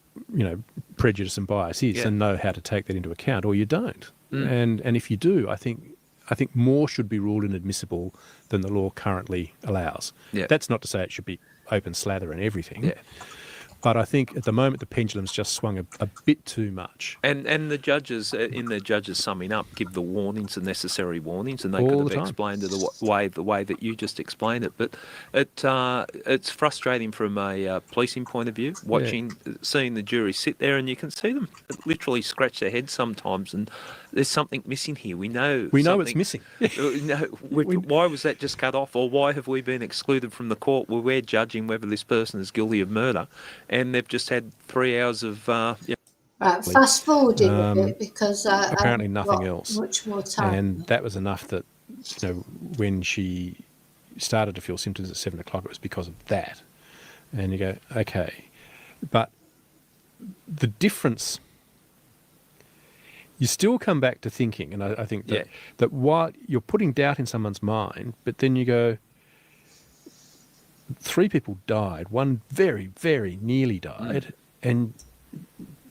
prejudice and bias is and know how to take that into account, or you don't. And if you do, I think more should be ruled inadmissible than the law currently allows. Yeah. That's not to say it should be open slather and everything. Yeah. But I think at the moment the pendulum's just swung a bit too much. And the judges, in the judges summing up, give the warnings, the necessary warnings, and they could have explained it the way that you just explained it. But it's frustrating from a policing point of view, seeing the jury sit there, and you can see them literally scratch their heads sometimes, and there's something missing here. We know it's missing. Why was that just cut off, or why have we been excluded from the court where we're judging whether this person is guilty of murder? And they've just had 3 hours of... Right, fast forwarding a bit because apparently nothing else. Much more time. And that was enough that, when she started to feel symptoms at 7 o'clock, it was because of that. And you go, okay. But the difference... You still come back to thinking, and I think that while you're putting doubt in someone's mind, but then you go, 3 people died. One very, very nearly died, and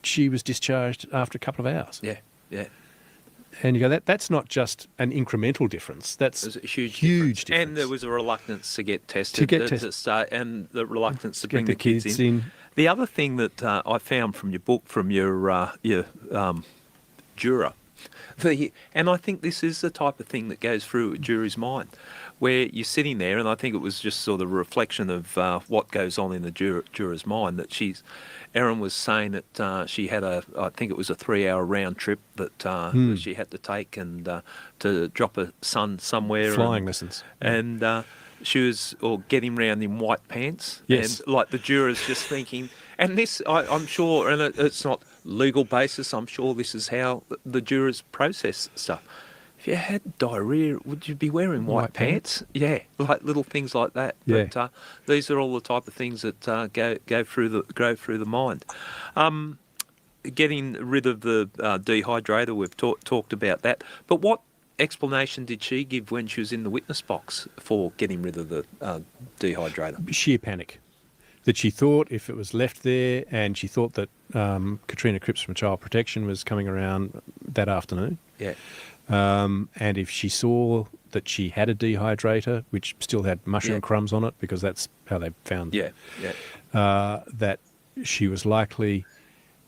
she was discharged after a couple of hours. Yeah, yeah. And you go, that's not just an incremental difference. That's It was a huge difference. And there was a reluctance to get tested to start, and the relucance to bring the kids in. The other thing that I found from your book, from your juror, and I think this is the type of thing that goes through a jury's mind, where you're sitting there, and I think it was just sort of a reflection of what goes on in the juror's mind, that Erin was saying that she had I think it was a 3-hour round trip that she had to take, and to drop her son somewhere. Flying lessons. And she was getting round in white pants. Yes. And like the jurors just thinking, and this, I'm sure, and it's not legal basis, I'm sure this is how the jurors process stuff. If you had diarrhea, would you be wearing white pants? Yeah, like little things like that. Yeah. But these are all the type of things that go through the mind. Getting rid of the dehydrator, we've talked about that. But what explanation did she give when she was in the witness box for getting rid of the dehydrator? Sheer panic. That she thought if it was left there, and she thought that Katrina Cripps from Child Protection was coming around that afternoon. Yeah. And if she saw that she had a dehydrator, which still had mushroom crumbs on it, because that's how they found it, that she was likely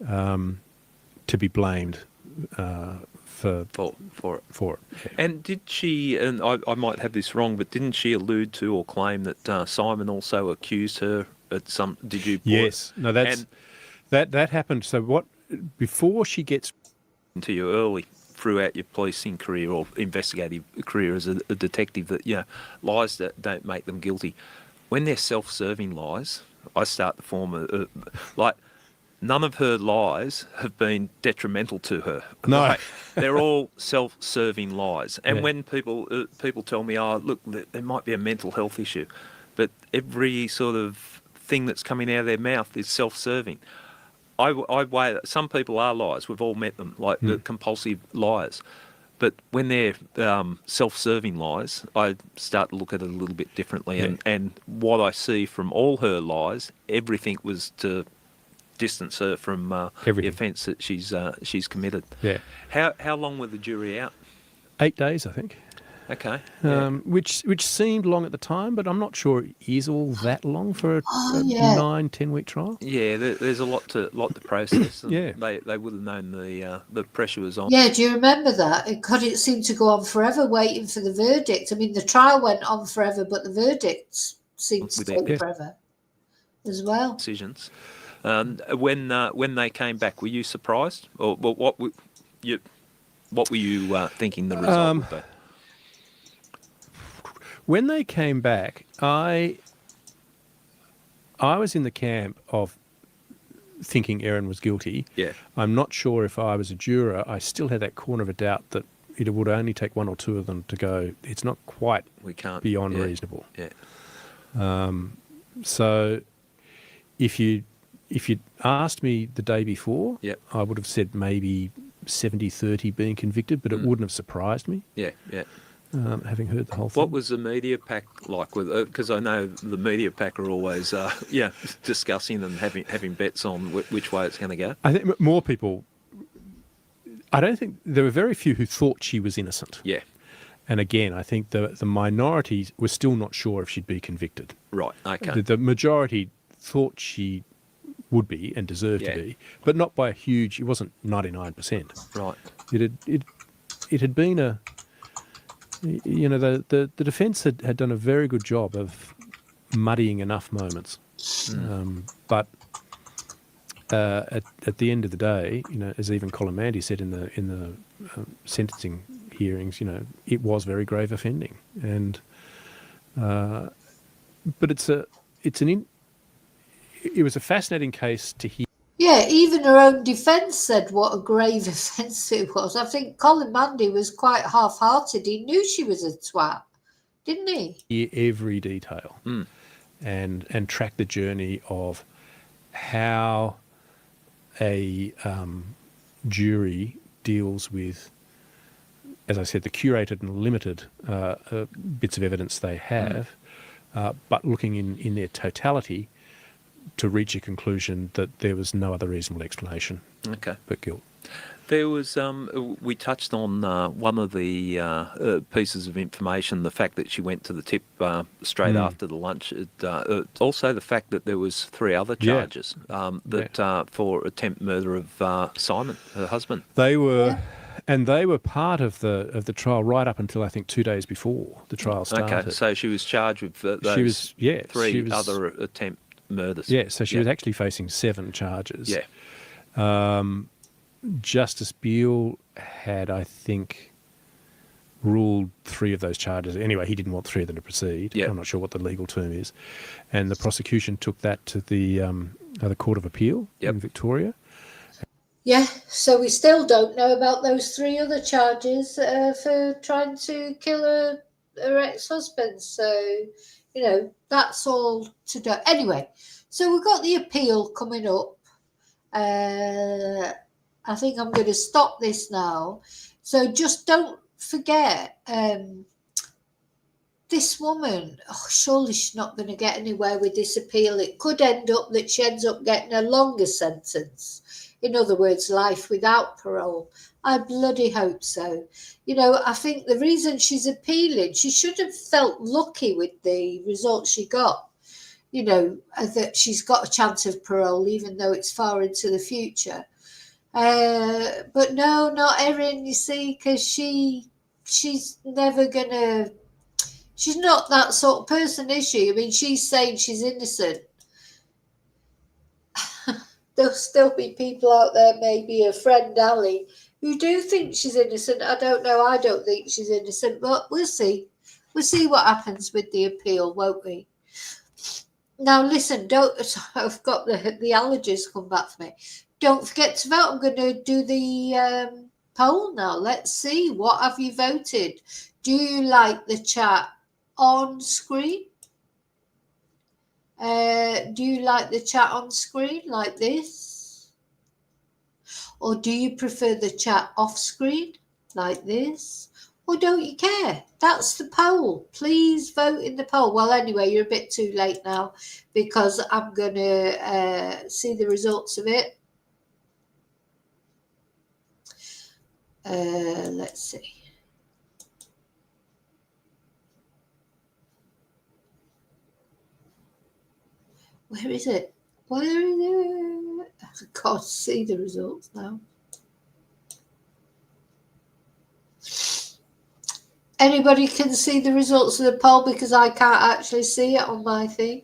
to be blamed for it. Yeah. And did she, and I might have this wrong, but didn't she allude to or claim that Simon also accused her at some, did you? Yes. No, that happened. So before she gets into you early throughout your policing career or investigative career as a detective, that lies that don't make them guilty. When they're self-serving lies, I start to form none of her lies have been detrimental to her. No. Like, they're all self-serving lies. And when people tell me, oh, look, there might be a mental health issue, but every sort of thing that's coming out of their mouth is self-serving. I weigh that some people are liars. We've all met them, like the compulsive liars. But when they're self-serving lies, I start to look at it a little bit differently. Yeah. And what I see from all her lies, everything was to distance her from the offence that she's committed. Yeah. How long were the jury out? 8 days, I think. Okay. Which seemed long at the time, but I'm not sure it is all that long for a 9-10 week trial. Yeah, there's a lot to process. And Yeah. They would have known the pressure was on. Yeah, do you remember that? It seemed to go on forever waiting for the verdict. I mean, the trial went on forever, but the verdict seemed to take forever as well. Decisions. When they came back, were you surprised, or what were you thinking the result would be? When they came back, I was in the camp of thinking Erin was guilty. Yeah. I'm not sure if I was a juror. I still had that corner of a doubt that it would only take 1 or 2 of them to go, it's not quite beyond reasonable. Yeah. So if you'd asked me the day before, I would have said maybe 70-30 being convicted, but it wouldn't have surprised me. Yeah, yeah. Having heard the whole thing. What was the media pack like? Because I know the media pack are always discussing and having bets on which way it's going to go. I think more people. I don't think there were very few who thought she was innocent. Yeah. And again, I think the minority were still not sure if she'd be convicted. Right. Okay. The majority thought she would be and deserved to be, but not by a huge. It wasn't 99%. Right. It had been a. The defence had done a very good job of muddying enough moments, but at the end of the day, as even Colin Mandy said in the sentencing hearings, it was very grave offending, and but it was a fascinating case to hear. Yeah, even her own defence said what a grave offence it was. I think Colin Mandy was quite half-hearted. He knew she was a twat, didn't he? Hear every detail and track the journey of how a jury deals with, as I said, the curated and limited bits of evidence they have, but looking in their totality to reach a conclusion that there was no other reasonable explanation but guilt. There was, we touched on one of the pieces of information, the fact that she went to the tip straight after the lunch. Also the fact that there was 3 other charges for attempt murder of Simon, her husband. They were, and they were part of the trial right up until I think 2 days before the trial started. Okay, so she was charged with those 3 other attempt murders. Yeah, so she was actually facing 7 charges. Yeah. Justice Beale had, I think, ruled 3 of those charges. Anyway, he didn't want 3 of them to proceed. Yep. I'm not sure what the legal term is. And the prosecution took that to the Court of Appeal in Victoria. Yeah, so we still don't know about those 3 other charges for trying to kill her ex-husband. So, that's all to do. Anyway, so we've got the appeal coming up. I think I'm going to stop this now. So just don't forget, this woman, surely she's not going to get anywhere with this appeal. It could end up that she ends up getting a longer sentence. In other words, life without parole. I bloody hope so. I think the reason she's appealing, she should have felt lucky with the result she got. That she's got a chance of parole, even though it's far into the future. But no, not Erin, you see, because she's never gonna, she's not that sort of person, is she? I mean, she's saying she's innocent. There'll still be people out there, maybe her friend Ali, who do think she's innocent. I don't know. I don't think she's innocent, but we'll see. We'll see what happens with the appeal, won't we? Now, listen, I've got the allergies come back for me. Don't forget to vote. I'm going to do the poll now. Let's see. What have you voted? Do you like the chat on screen? Do you like the chat on screen like this? Or do you prefer the chat off screen like this? Or don't you care? That's the poll. Please vote in the poll. Well, anyway, you're a bit too late now because I'm going to see the results of it. Let's see. Where is it? Where is it? I can't see the results now. Anybody can see the results of the poll because I can't actually see it on my thing.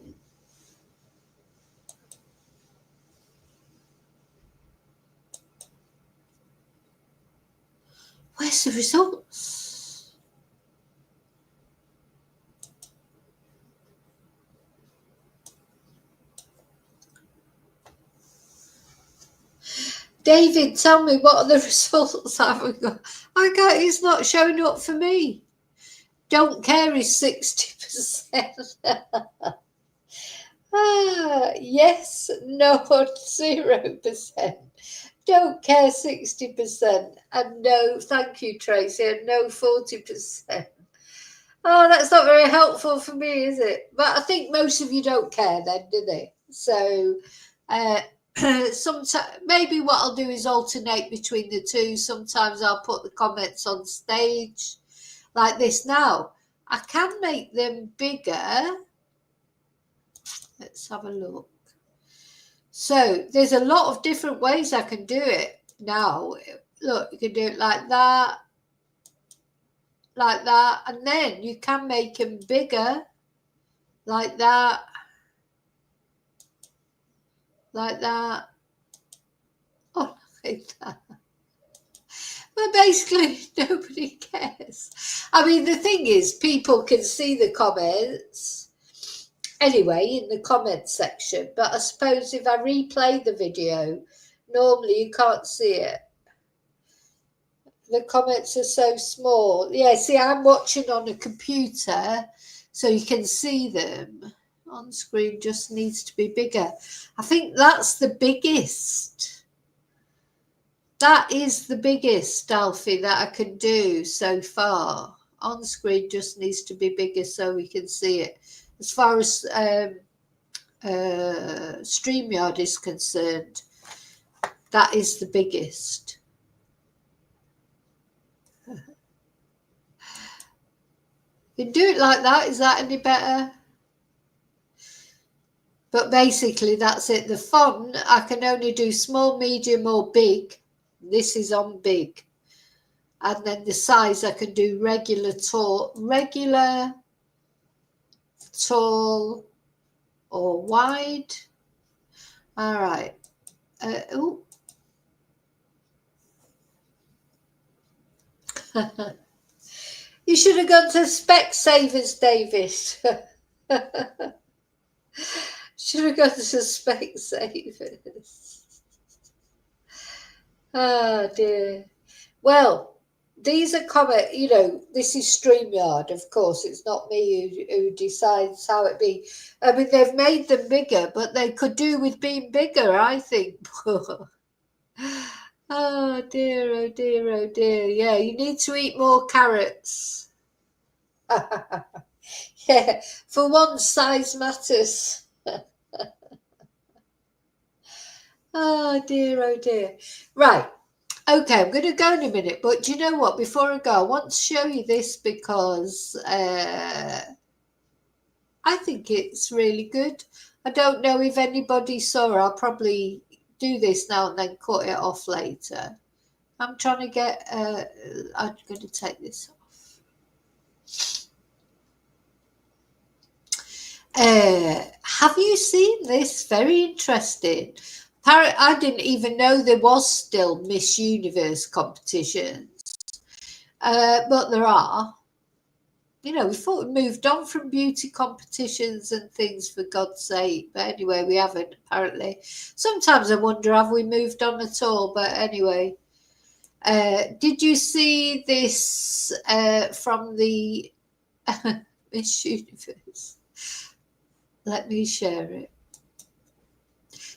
Where's the results? David, tell me, what are the results? I can't, it's not showing up for me. Don't care is 60%. Yes, no, 0%. Don't care 60%. And no, thank you, Tracy, and no 40%. Oh, that's not very helpful for me, is it? But I think most of you don't care then, do they? So sometimes maybe what I'll do is alternate between the two. Sometimes I'll put the comments on stage like this. Now, I can make them bigger. Let's have a look. So there's a lot of different ways I can do it now. Look, you can do it like that, and then you can make them bigger, like that, oh, like that. But basically, nobody cares. I mean, the thing is, people can see the comments anyway in the comments section, but I suppose if I replay the video, normally you can't see it. The comments are so small. Yeah, see, I'm watching on a computer, so you can see them. On screen just needs to be bigger. I think that's the biggest. That is the biggest, Alfie, that I can do so far. On screen just needs to be bigger so we can see it. as far as StreamYard is concerned, that is the biggest. You can do it like that. Is that any better? But basically, that's it. The font, I can only do small, medium, or big. This is on big. And then the size, I can do regular, tall, or wide. All right. You should have gone to Specsavers, David. Should have gone to Specsavers. Oh dear. Well, these are this is StreamYard, of course. It's not me who decides how it be. I mean, they've made them bigger, but they could do with being bigger, I think. Oh dear, oh dear, oh dear. Yeah, you need to eat more carrots. Yeah, for once, size matters. Oh dear, oh dear. Right. Okay, I'm going to go in a minute, but do you know what? Before I go, I want to show you this because I think it's really good. I don't know if anybody saw. I'll probably do this now and then cut it off later. I'm trying to get, I'm going to take this off. Have you seen this? Very interesting. I didn't even know there was still Miss Universe competitions, but there are. You know, we thought we moved on from beauty competitions and things, for God's sake. But anyway, we haven't, apparently. Sometimes I wonder, have we moved on at all? But anyway, did you see this from the Miss Universe? Let me share it.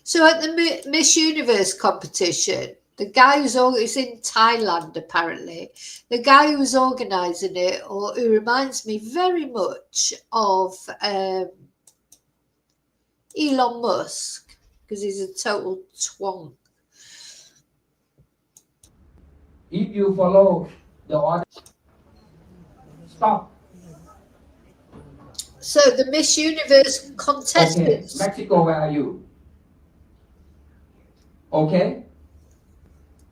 So at the Miss Universe competition, the guy who's it's in Thailand, apparently. The guy who's organising it, or who reminds me very much of Elon Musk, because he's a total twonk. If you follow the order, stop. So the Miss Universe contestants. Okay, Mexico, where are you? Okay.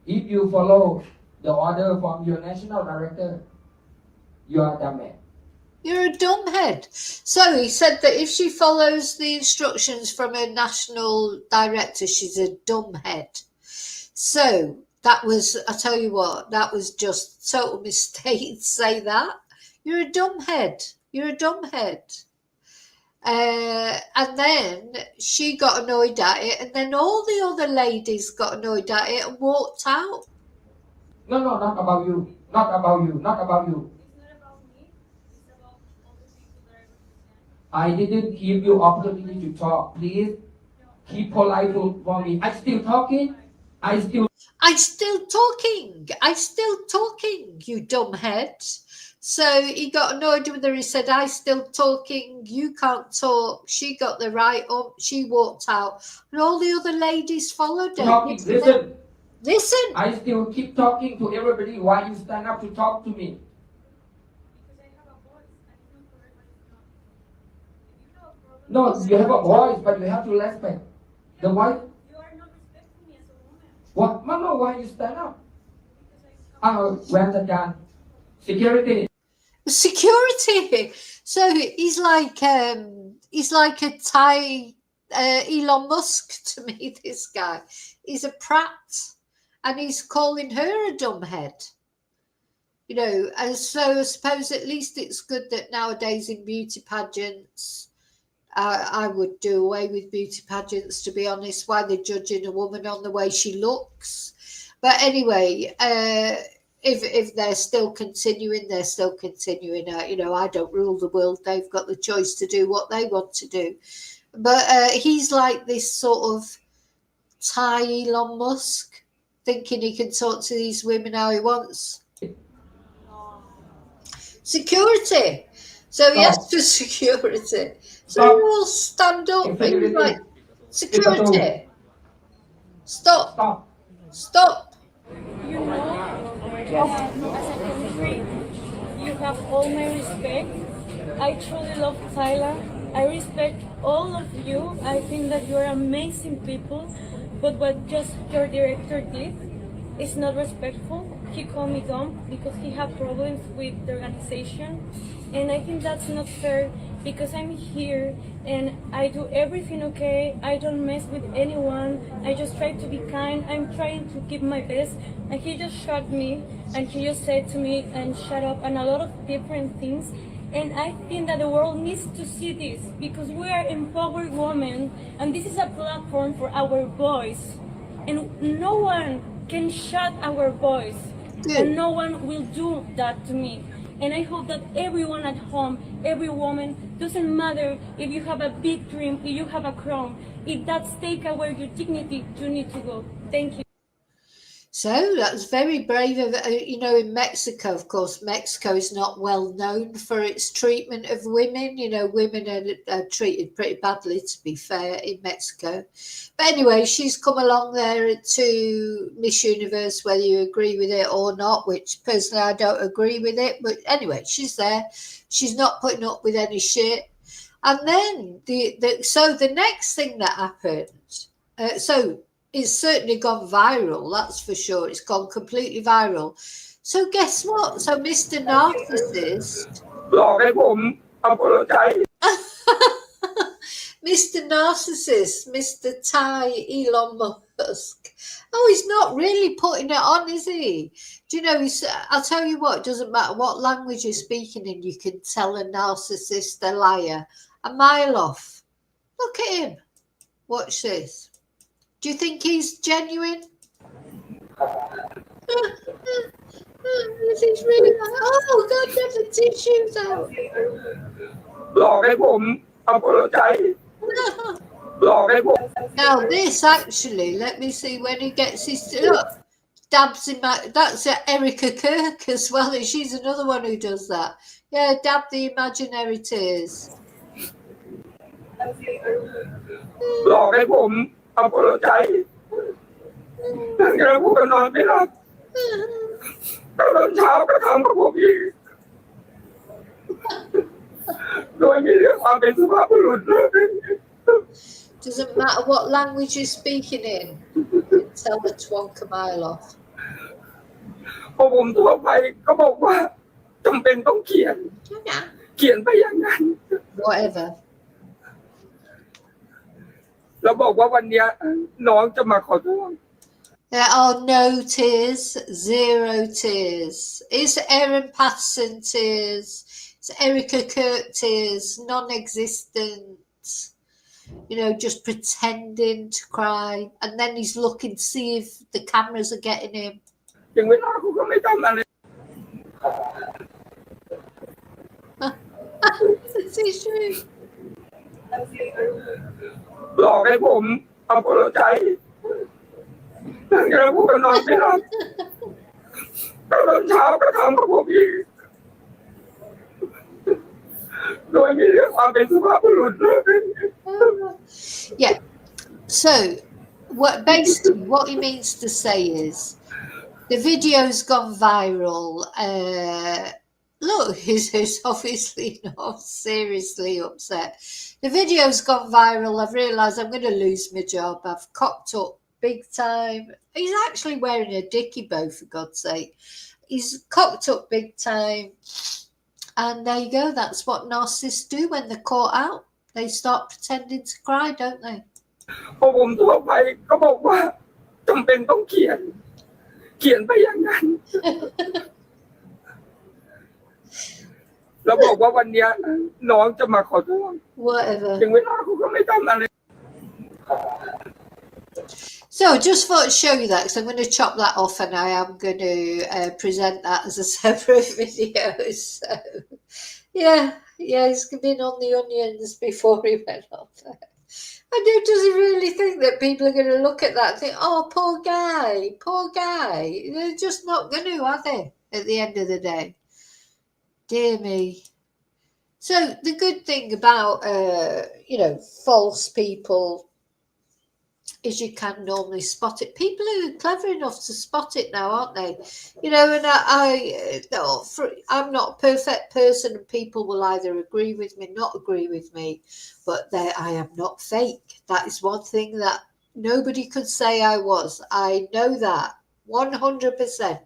If you follow the order from your national director, you are dumb man. You're a dumbhead. So he said that if she follows the instructions from her national director, she's a dumbhead. So that was, I tell you what, that was just a total mistake to say that. You're a dumbhead. You're a dumbhead. And then she got annoyed at it, and then all the other ladies got annoyed at it and walked out. No, not about you. Not about you. Not about you. It's not about me. It's about all the people that I represent. I didn't give you opportunity to talk. Please keep polite for me. I still talking. I'm still talking, you dumbhead. So he got annoyed with her. He said, I still talking, you can't talk. She got the right up, she walked out. And all the other ladies followed her. talking. Listen. Listen. I still keep talking to everybody. Why you stand up to talk to me? Because I have a voice. I feel for everybody to know. If you know a problem, No, you have a voice, but you have to respect. The voice. you are not respecting me as a woman. What? No, why you stand up? Because Where's the gun? Security. Security. So he's like a Thai Elon Musk to me, this guy. He's a prat. And he's calling her a dumbhead. You know, and so I suppose at least it's good that nowadays in beauty pageants, I would do away with beauty pageants, to be honest. Why they're judging a woman on the way she looks. But anyway, if they're still continuing, they're still continuing. You know, I don't rule the world. They've got the choice to do what they want to do. But he's like this sort of Thai Elon Musk, thinking he can talk to these women how he wants. Security. So he asked for security. So Stop. they all stand up. And he's Security. like, security, stop, Stop. stop. You know, as a country, you have all my respect. I truly love Thailand. I respect all of you. I think that you're amazing people. But what just your director did is not respectful. He called me dumb because he had problems with the organization. And I think that's not fair because I'm here and I do everything okay. I don't mess with anyone. I just try to be kind. I'm trying to give my best. And he just shot me and he just said to me and shut up and a lot of different things. And I think that the world needs to see this because we are empowered women and this is a platform for our voice. And no one can shut our voice. And no one will do that to me. And I hope that everyone at home, every woman, doesn't matter if you have a big dream, if you have a crown, if that's take away your dignity, you need to go. Thank you. So that's very brave of, in Mexico, of course, Mexico is not well known for its treatment of women. Women are treated pretty badly, to be fair, in Mexico. But anyway, she's come along there to Miss Universe, whether you agree with it or not, which personally I don't agree with it. But anyway, she's there. She's not putting up with any shit. And then the next thing that happened, it's certainly gone viral, that's for sure. It's gone completely viral. So guess what? So Mr. Narcissist, Mr. Narcissist, Mr. Thai Elon Musk. Oh, he's not really putting it on, is he? Do you know, I'll tell you what, it doesn't matter what language you're speaking in, you can tell a narcissist a liar a mile off. Look at him. Watch this. Do you think he's genuine? He's really like, oh God, get the tissues out. Now this actually, let me see when he gets his look, dabs him out. That's Erica Kirk as well. She's another one who does that. Yeah, dab the imaginary tears. Doesn't matter what language you're speaking in, you can tell the twonk a mile off. พอผมทั่วไปก็บอกว่าจำเป็นต้องเขียนไปอย่างนั้น Whatever. แล้วบอกว่าวันนี้น้องจะมาขอโทษ There are no tears, zero tears. It's Aaron Patterson tears. It's Erica Kirk tears, non-existent. Just pretending to cry. And then he's looking to see if the cameras are getting him. ถึงเวลากูก็ไม่ทำอะไร This is true. หลอกให้ผมเอาโปรใจแล้วกูก็นอนไม่หลับตอนเช้าก็ทำกับผมอีกโดยมีเรื่องความเป็นสุภาพบุรุษ Yeah. So, basically what he means to say is, the video's gone viral. Look, he's obviously not seriously upset. The video's gone viral. I've realised I'm going to lose my job. I've cocked up big time. He's actually wearing a dicky bow, for God's sake. He's cocked up big time. And there you go. That's what narcissists do when they're caught out. They start pretending to cry, don't they? พอผมทั่วไปก็บอกว่าจำเป็นต้องเขียนไปอย่างนั้น แล้วบอกว่าวันนี้น้องจะมาขอโทษ Whatever. ถึงเวลากูก็ไม่ทำอะไร So just thought I'd show you that because I'm going to chop that off and I am going to present that as a separate video. So he's been on the onions before he went on there. Does he really think that people are going to look at that and think, oh, poor guy. They're just not going to, are they, at the end of the day? Dear me. So the good thing about, false people is you can normally spot it. People are clever enough to spot it now, aren't they? And I'm not a perfect person, and people will either agree with me, not agree with me, but I am not fake. That is one thing that nobody could say I was. I know that 100%.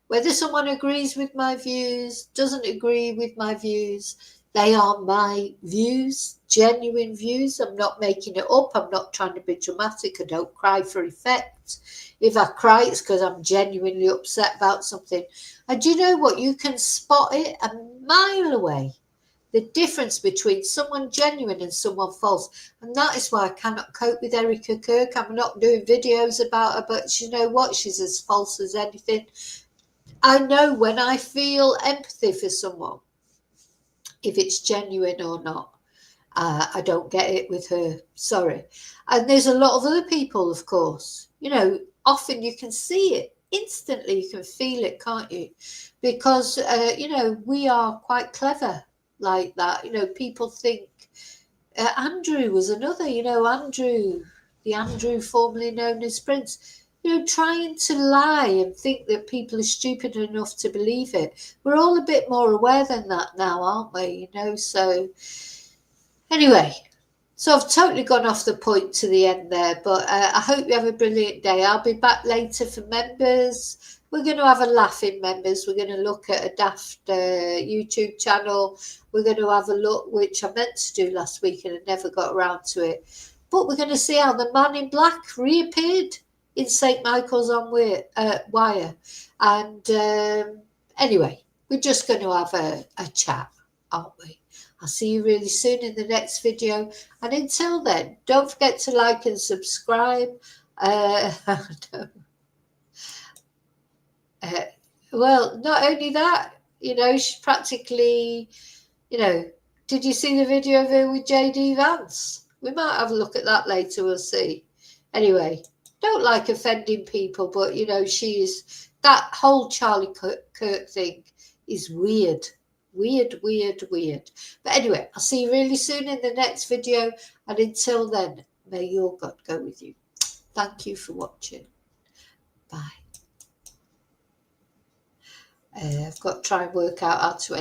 Whether someone agrees with my views, doesn't agree with my views, they are my views, genuine views. I'm not making it up. I'm not trying to be dramatic. I don't cry for effect. If I cry, it's because I'm genuinely upset about something. And do you know what? You can spot it a mile away. The difference between someone genuine and someone false. And that is why I cannot cope with Erica Kirk. I'm not doing videos about her, but you know what? She's as false as anything. I know when I feel empathy for someone, if it's genuine or not. I don't get it with her. Sorry. And there's a lot of other people, of course. Often you can see it instantly. You can feel it, can't you? Because, we are quite clever like that. People think Andrew was another, Andrew, the Andrew formerly known as Prince. Trying to lie and think that people are stupid enough to believe it. We're all a bit more aware than that now, aren't we? So anyway, so I've totally gone off the point to the end there, but I hope you have a brilliant day. I'll be back later for members. We're going to have a laugh in members. We're going to look at a daft YouTube channel. We're going to have a look, which I meant to do last week and I never got around to it. But we're going to see how the man in black reappeared in St. Michael's on Wire. And anyway, we're just going to have a chat, aren't we? I'll see you really soon in the next video. And until then, don't forget to like and subscribe. Well, not only that, she's practically, did you see the video of her with JD Vance? We might have a look at that later. We'll see. Anyway, don't like offending people, but, she's, that whole Charlie Kirk thing is weird. Weird. But anyway, I'll see you really soon in the next video. And until then, may your God go with you. Thank you for watching. Bye. I've got to try and work out how to